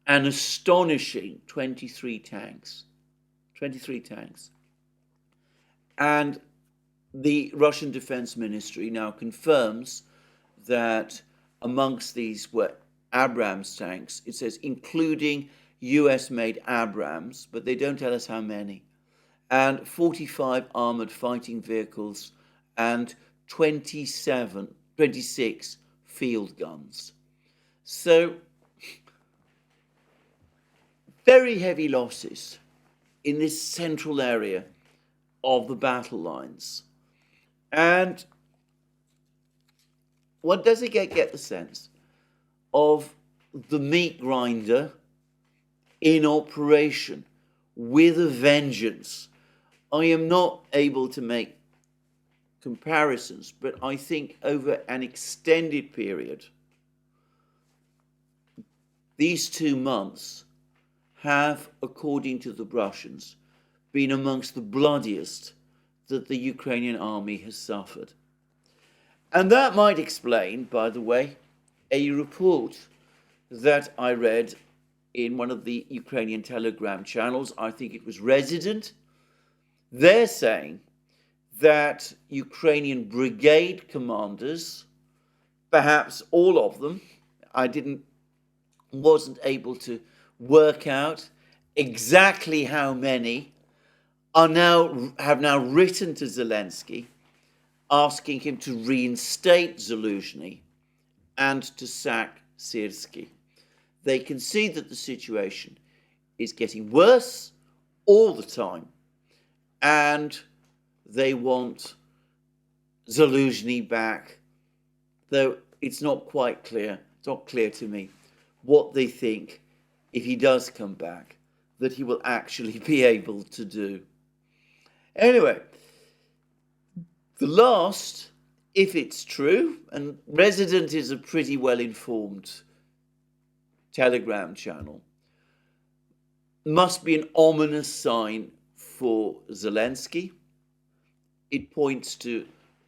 an astonishing 23 tanks. 23 tanks. And the Russian Defense Ministry now confirms that amongst these were Abrams tanks. It says including US-made Abrams, but they don't tell us how many, and 45 armored fighting vehicles and 26 field guns. So very heavy losses in this central area of the battle lines. And one doesn't get the sense of the meat grinder in operation with a vengeance. I am not able to make comparisons, but I think over an extended period, these 2 months have, according to the Russians, been amongst the bloodiest that the Ukrainian army has suffered. And that might explain, by the way, a report that I read in one of the Ukrainian Telegram channels. I think it was Resident. They're saying that Ukrainian brigade commanders, perhaps all of them, wasn't able to work out exactly how many, have now written to Zelensky asking him to reinstate Zaluzhny and to sack Syrsky. They can see that the situation is getting worse all the time, and they want Zaluzhny back, though it's not quite clear, it's not clear to me what they think, if he does come back, that he will actually be able to do. Anyway, the last, if it's true, and Resident is a pretty well-informed Telegram channel, must be an ominous sign for Zelensky. It points to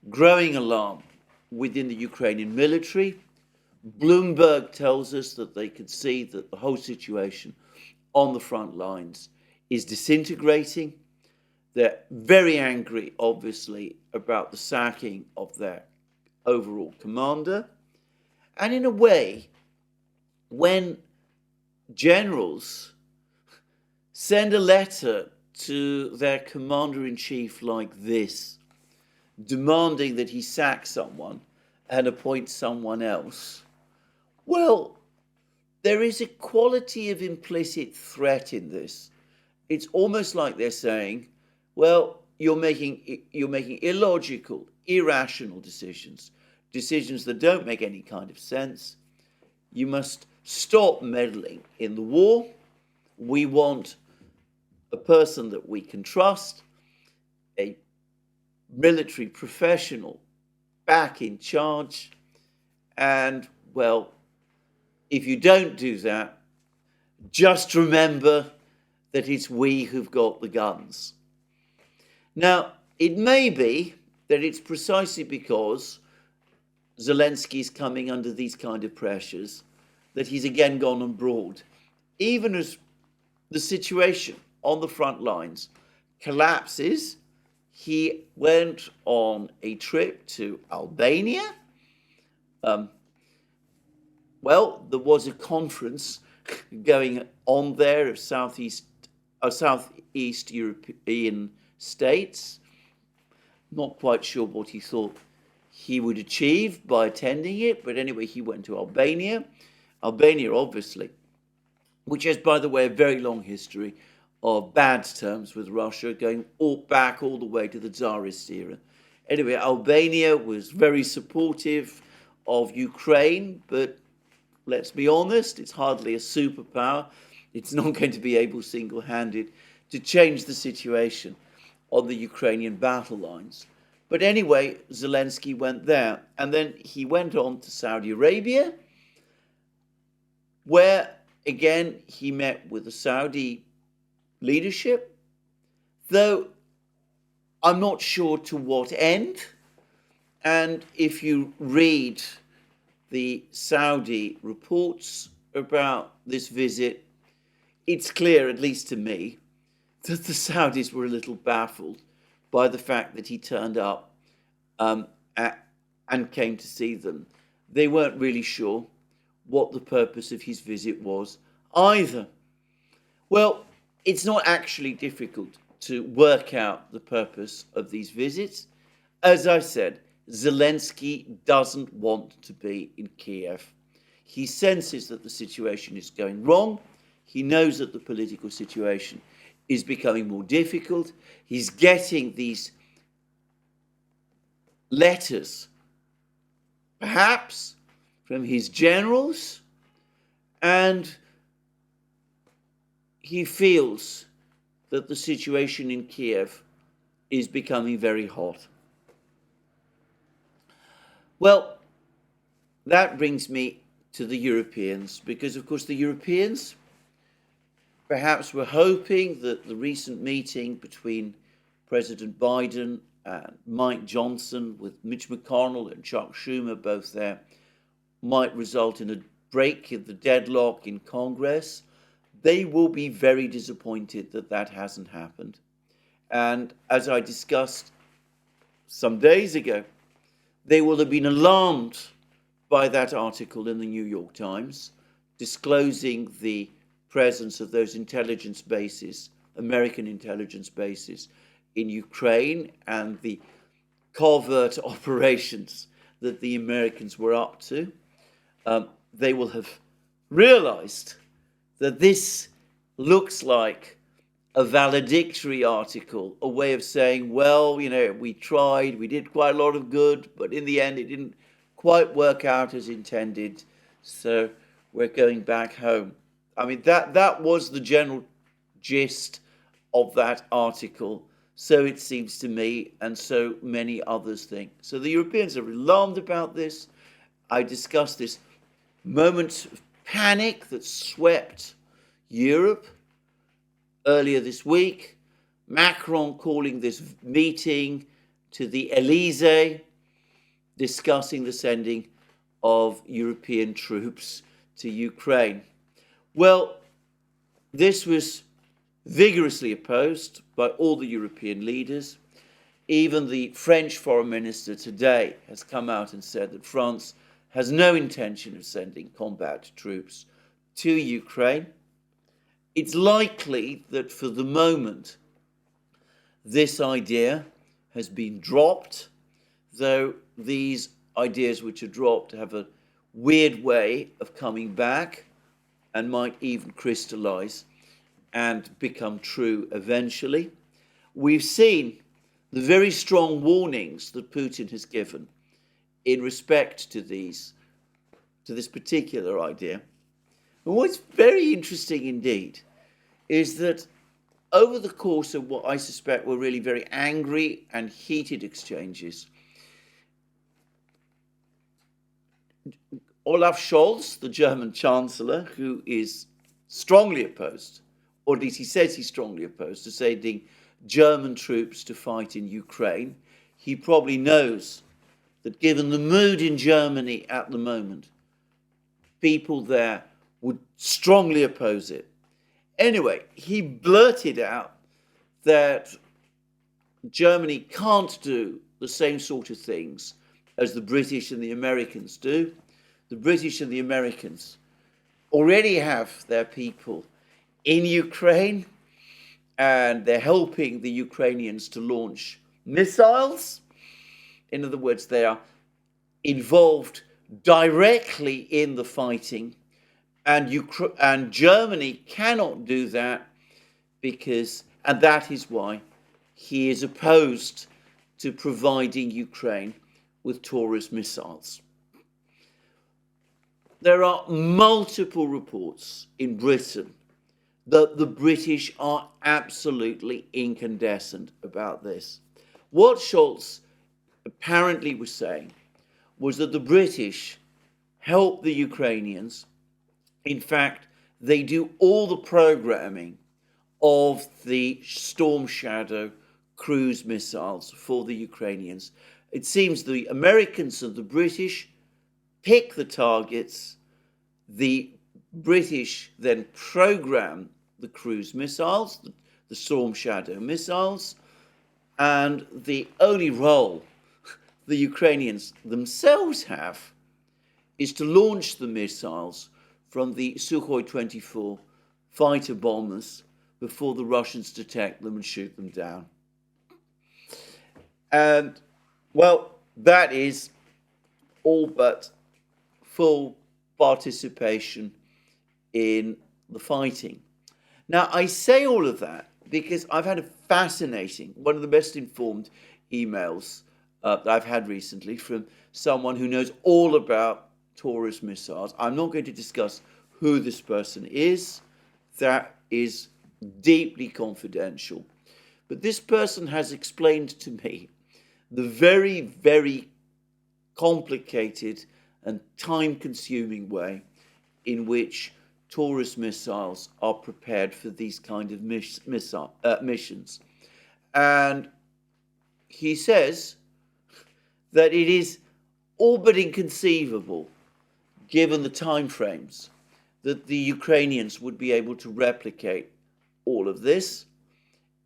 growing alarm within the Ukrainian military. Bloomberg tells us that they can see that the whole situation on the front lines is disintegrating. They're very angry, obviously, about the sacking of their overall commander. And in a way, when generals send a letter to their commander-in-chief like this, demanding that he sack someone and appoint someone else, well, there is a quality of implicit threat in this. It's almost like they're saying, well, you're making illogical, irrational decisions, decisions that don't make any kind of sense. You must stop meddling in the war. We want a person that we can trust, a military professional back in charge. And, well, if you don't do that, just remember that it's we who've got the guns. Now, it may be that it's precisely because Zelensky's coming under these kind of pressures that he's again gone abroad. Even as the situation on the front lines collapses, he went on a trip to Albania. Well, there was a conference going on there of Southeast European states. Not quite sure what he thought he would achieve by attending it, but anyway, he went to Albania. Albania, obviously, which has, by the way, a very long history of bad terms with Russia, going back all the way to the Tsarist era. Anyway, Albania was very supportive of Ukraine, but let's be honest, it's hardly a superpower. It's not going to be able single-handed to change the situation on the Ukrainian battle lines. But anyway, Zelensky went there, and then he went on to Saudi Arabia, where, again, he met with the Saudi leadership, though I'm not sure to what end. And if you read the Saudi reports about this visit, it's clear, at least to me, that the Saudis were a little baffled by the fact that he turned up and came to see them. They weren't really sure what the purpose of his visit was either. Well, it's not actually difficult to work out the purpose of these visits. As I said, Zelensky doesn't want to be in Kiev. He senses that the situation is going wrong. He knows that the political situation is becoming more difficult. He's getting these letters, perhaps from his generals, and he feels that the situation in Kiev is becoming very hot. Well, that brings me to the Europeans, because, of course, the Europeans perhaps were hoping that the recent meeting between President Biden and Mike Johnson, with Mitch McConnell and Chuck Schumer both there, might result in a break in the deadlock in Congress. They will be very disappointed that that hasn't happened. And as I discussed some days ago, they will have been alarmed by that article in the New York Times disclosing the presence of those intelligence bases, American intelligence bases in Ukraine, and the covert operations that the Americans were up to. They will have realized that this looks like a valedictory article, a way of saying, well, you know, we tried, we did quite a lot of good, but in the end it didn't quite work out as intended, so we're going back home. I mean, that was the general gist of that article, so it seems to me, and so many others think. So the Europeans are alarmed about this. I discussed this moment of panic that swept Europe earlier this week. Macron calling this meeting to the Elysee, discussing the sending of European troops to Ukraine. Well, this was vigorously opposed by all the European leaders. Even the French foreign minister today has come out and said that France has no intention of sending combat troops to Ukraine. It's likely that for the moment, this idea has been dropped, though these ideas which are dropped have a weird way of coming back and might even crystallize and become true eventually. We've seen the very strong warnings that Putin has given in respect to this particular idea. And what's very interesting indeed is that over the course of what I suspect were really very angry and heated exchanges, Olaf Scholz, the German Chancellor, who is strongly opposed, or at least he says he's strongly opposed to sending German troops to fight in Ukraine, he probably knows that given the mood in Germany at the moment, people there would strongly oppose it. Anyway, he blurted out that Germany can't do the same sort of things as the British and the Americans do. The British and the Americans already have their people in Ukraine, and they're helping the Ukrainians to launch missiles. In other words, they are involved directly in the fighting, and Germany cannot do that and that is why he is opposed to providing Ukraine with Taurus missiles. There are multiple reports in Britain that the British are absolutely incandescent about this. What Scholz apparently was saying was that the British help the Ukrainians. In fact, they do all the programming of the Storm Shadow cruise missiles for the Ukrainians. It seems the Americans and the British pick the targets. The British then program the cruise missiles, the Storm Shadow missiles, and the only role the Ukrainians themselves have is to launch the missiles from the Sukhoi 24 fighter bombers before the Russians detect them and shoot them down. And, well, that is all but full participation in the fighting. Now, I say all of that because I've had one of the best informed emails that I've had recently from someone who knows all about Taurus missiles. I'm not going to discuss who this person is. That is deeply confidential. But this person has explained to me the very, very complicated and time-consuming way in which Taurus missiles are prepared for these kind of missions. And he says that it is all but inconceivable, given the time frames, that the Ukrainians would be able to replicate all of this.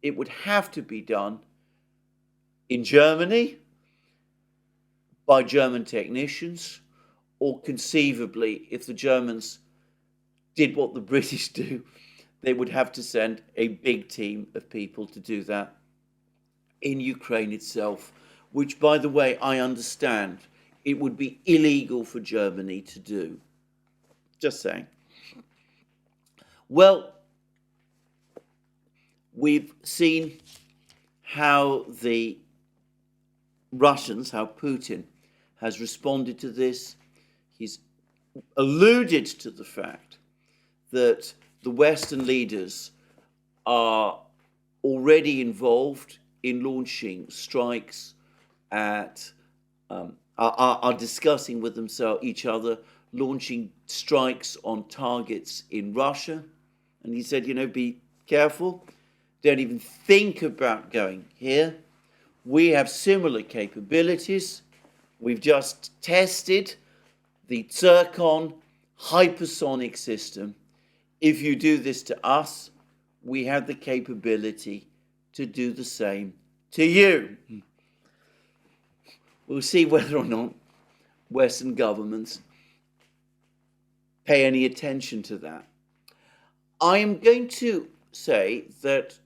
It would have to be done in Germany by German technicians, or conceivably, if the Germans did what the British do, they would have to send a big team of people to do that in Ukraine itself, which, by the way, I understand it would be illegal for Germany to do. Just saying. Well, we've seen how the Russians, how Putin has responded to this. He's alluded to the fact that the Western leaders are already involved in launching strikes are discussing with each other, launching strikes on targets in Russia. And he said, be careful. Don't even think about going here. We have similar capabilities. We've just tested the Zircon hypersonic system. If you do this to us, we have the capability to do the same to you. We'll see whether or not Western governments pay any attention to that. I am going to say that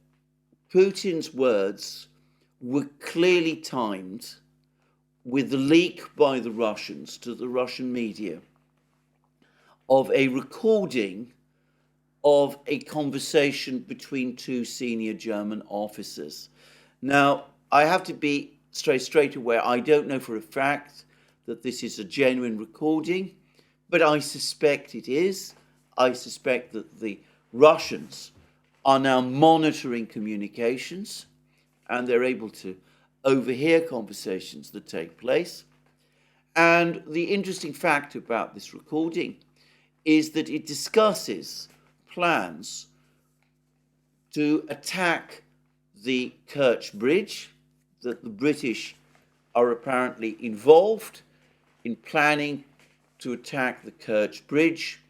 Putin's words were clearly timed with the leak by the Russians to the Russian media of a recording of a conversation between two senior German officers. Now, I have to be straight away. I don't know for a fact that this is a genuine recording, but I suspect it is. I suspect that the Russians are now monitoring communications and they're able to overhear conversations that take place. And the interesting fact about this recording is that it discusses plans to attack the Kerch bridge, that the British are apparently involved in planning to attack the Kerch bridge,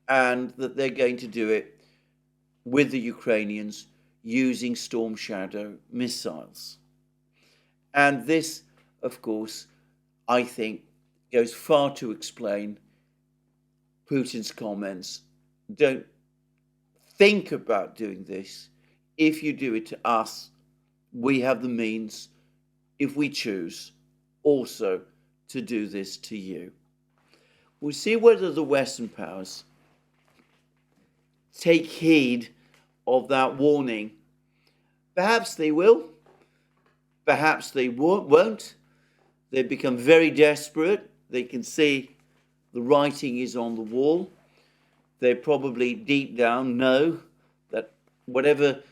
and that they're going to do it with the Ukrainians using Storm Shadow missiles. And this, of course, I think goes far to explain Putin's comments. Don't think about doing this. If you do it to us, we have the means, if we choose, also to do this to you. We'll see whether the Western powers take heed of that warning. Perhaps they will, perhaps they won't. They become very desperate. They can see the writing is on the wall. They probably deep down know that whatever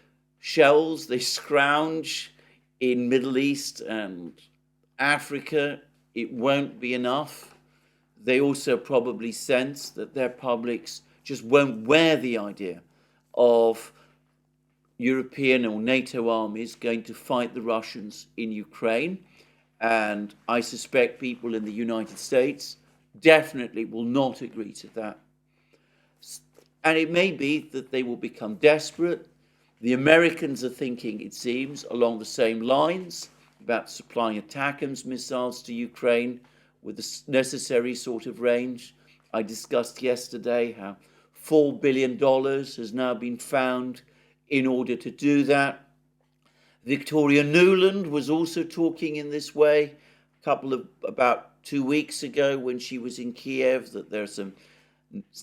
shells they scrounge in Middle East and Africa, it won't be enough. They also probably sense that their publics just won't wear the idea of European or NATO armies going to fight the Russians in Ukraine. And I suspect people in the United States definitely will not agree to that. And it may be that they will become desperate. The Americans are thinking, it seems, along the same lines about supplying ATACMS missiles to Ukraine with the necessary sort of range. I discussed yesterday how $4 billion has now been found in order to do that. Victoria Nuland was also talking in this way about 2 weeks ago when she was in Kiev, that there are some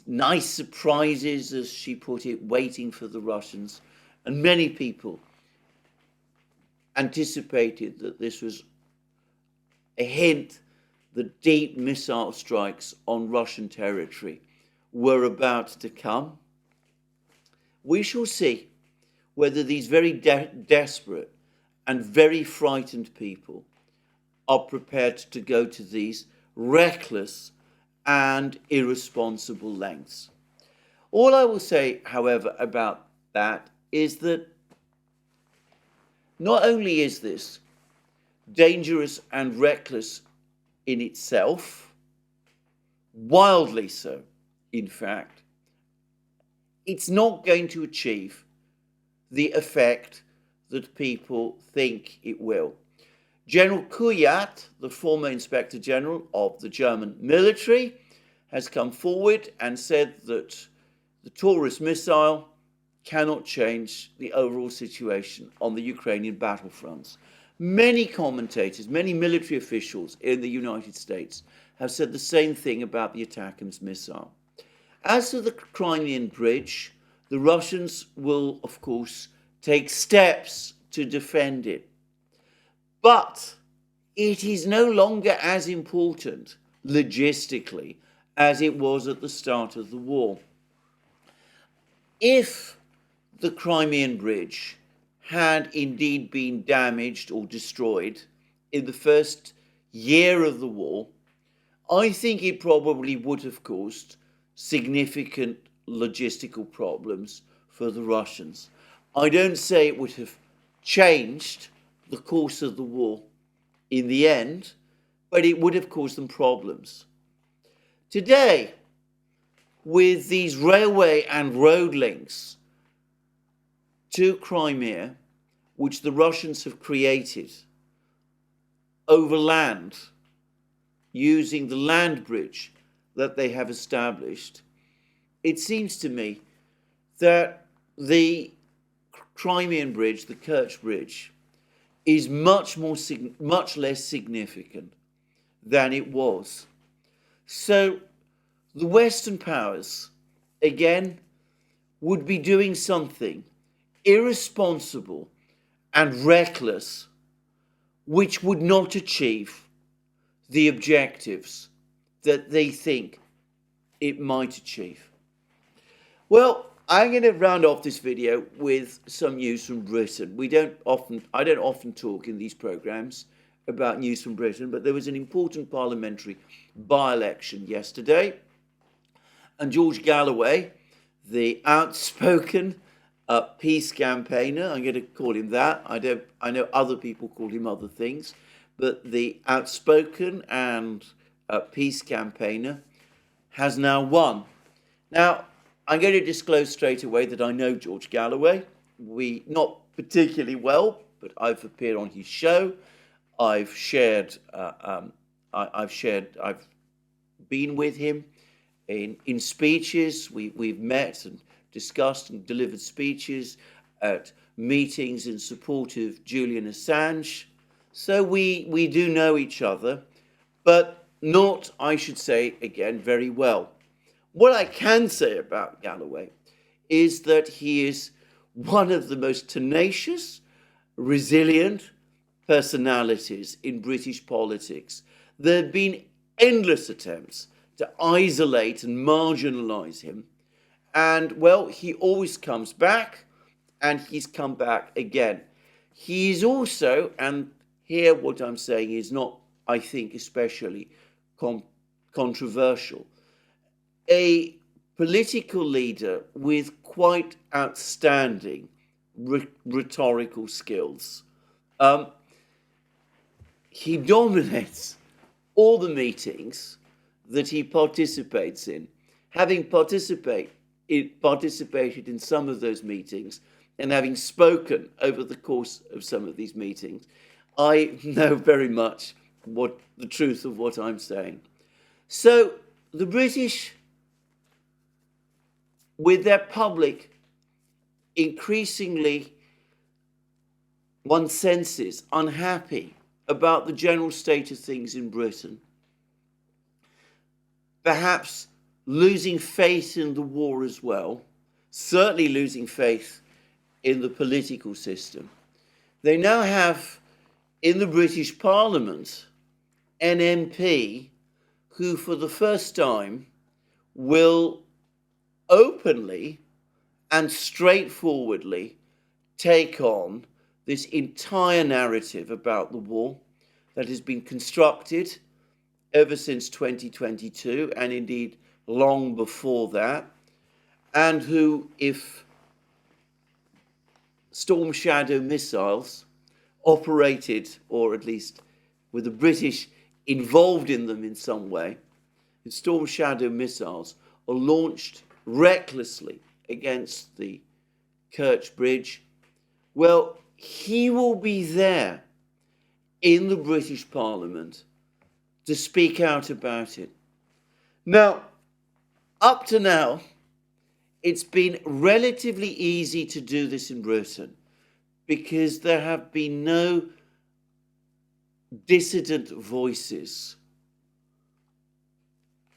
nice surprises, as she put it, waiting for the Russians. And many people anticipated that this was a hint that deep missile strikes on Russian territory were about to come. We shall see whether these very desperate and very frightened people are prepared to go to these reckless and irresponsible lengths. All I will say, however, about that is that not only is this dangerous and reckless in itself, wildly so, in fact, it's not going to achieve the effect that people think it will. General Kuyat, the former Inspector General of the German military, has come forward and said that the Taurus missile cannot change the overall situation on the Ukrainian battlefronts. Many commentators, many military officials in the United States have said the same thing about the ATACMS missile. As to the Crimean bridge, the Russians will, of course, take steps to defend it. But it is no longer as important logistically as it was at the start of the war. If the Crimean bridge had indeed been damaged or destroyed in the first year of the war, I think it probably would have caused significant logistical problems for the Russians. I don't say it would have changed the course of the war in the end, but it would have caused them problems. Today, with these railway and road links to Crimea, which the Russians have created over land, using the land bridge that they have established, it seems to me that the Crimean bridge, the Kerch bridge, is much less significant than it was. So the Western powers, again, would be doing something irresponsible and reckless which would not achieve the objectives that they think it might achieve. Well, I'm going to round off this video with some news from Britain. I don't often talk in these programs about news from Britain, but there was an important parliamentary by-election yesterday, and George Galloway, the outspoken peace campaigner, I'm going to call him that. I know other people call him other things, but the outspoken and peace campaigner has now won. Now, I'm going to disclose straight away that I know George Galloway. We not particularly well, but I've appeared on his show. I've been with him in speeches. We've met and discussed and delivered speeches at meetings in support of Julian Assange. So we do know each other, but not, I should say, again, very well. What I can say about Galloway is that he is one of the most tenacious, resilient personalities in British politics. There have been endless attempts to isolate and marginalise him. And, well, he always comes back, and he's come back again. He is also, and here what I'm saying is not, I think, especially controversial, a political leader with quite outstanding rhetorical skills. He dominates all the meetings that he participates in. Having participated in some of those meetings and having spoken over the course of some of these meetings, I know very much what the truth of what I'm saying. So the British, with their public increasingly, one senses, unhappy about the general state of things in Britain, perhaps losing faith in the war as well, certainly losing faith in the political system. They now have in the British Parliament an MP who for the first time will openly and straightforwardly take on this entire narrative about the war that has been constructed ever since 2022 and indeed long before that, and who, if Storm Shadow missiles operated, or at least with the British involved in them in some way, if Storm Shadow missiles are launched recklessly against the Kerch Bridge, well, he will be there in the British Parliament to speak out about it. Now, up to now, it's been relatively easy to do this in Britain because there have been no dissident voices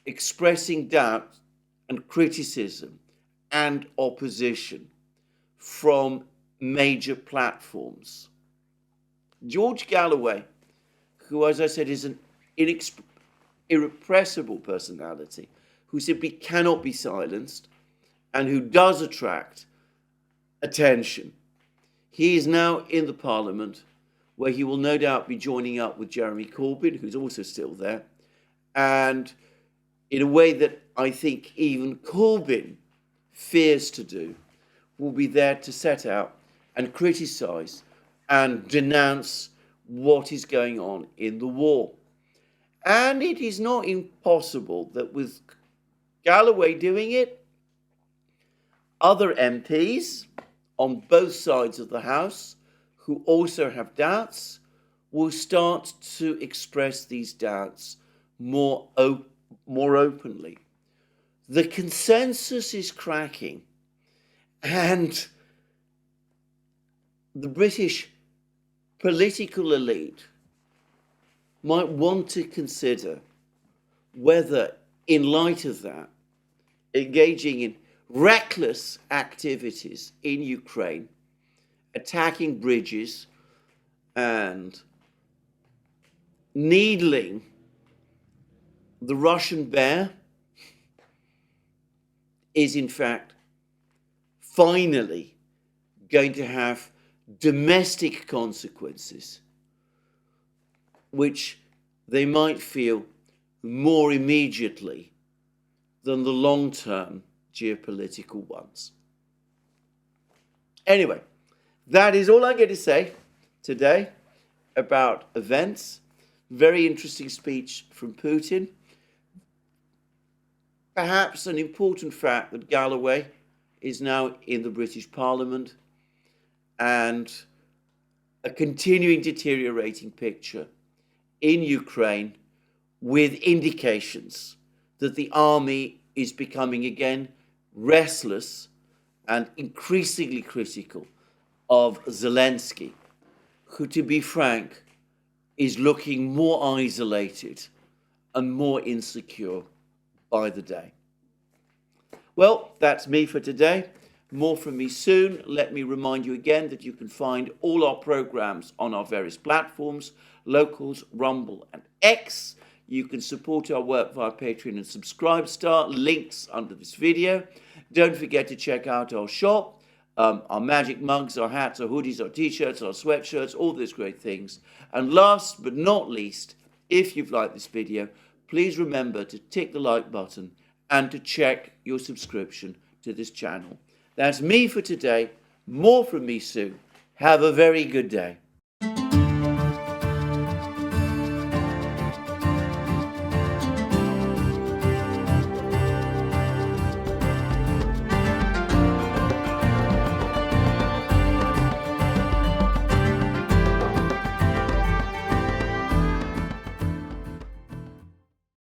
expressing doubt and criticism and opposition from major platforms. George Galloway, who, as I said, is an irrepressible personality, who simply cannot be silenced and who does attract attention. He is now in the Parliament, where he will no doubt be joining up with Jeremy Corbyn, who's also still there, and in a way that I think even Corbyn fears to do, will be there to set out and criticise and denounce what is going on in the war. And it is not impossible that with Galloway doing it, other MPs on both sides of the House who also have doubts will start to express these doubts more openly. The consensus is cracking, and the British political elite might want to consider whether, in light of that, engaging in reckless activities in Ukraine, attacking bridges and needling the Russian bear is in fact finally going to have domestic consequences, which they might feel more immediately than the long-term geopolitical ones. Anyway, that is all I'm going to say today about events. Very interesting speech from Putin. Perhaps an important fact that Galloway is now in the British Parliament, and a continuing deteriorating picture in Ukraine with indications that the army is becoming again restless and increasingly critical of Zelensky, who, to be frank, is looking more isolated and more insecure by the day. Well, that's me for today. More from me soon. Let me remind you again that you can find all our programs on our various platforms, Locals, Rumble and X. You can support our work via Patreon and Subscribestar, links under this video. Don't forget to check out our shop, our magic mugs, our hats, our hoodies, our t-shirts, our sweatshirts, all those great things. And last but not least, if you've liked this video, please remember to tick the like button and to check your subscription to this channel. That's me for today. More from me soon. Have a very good day.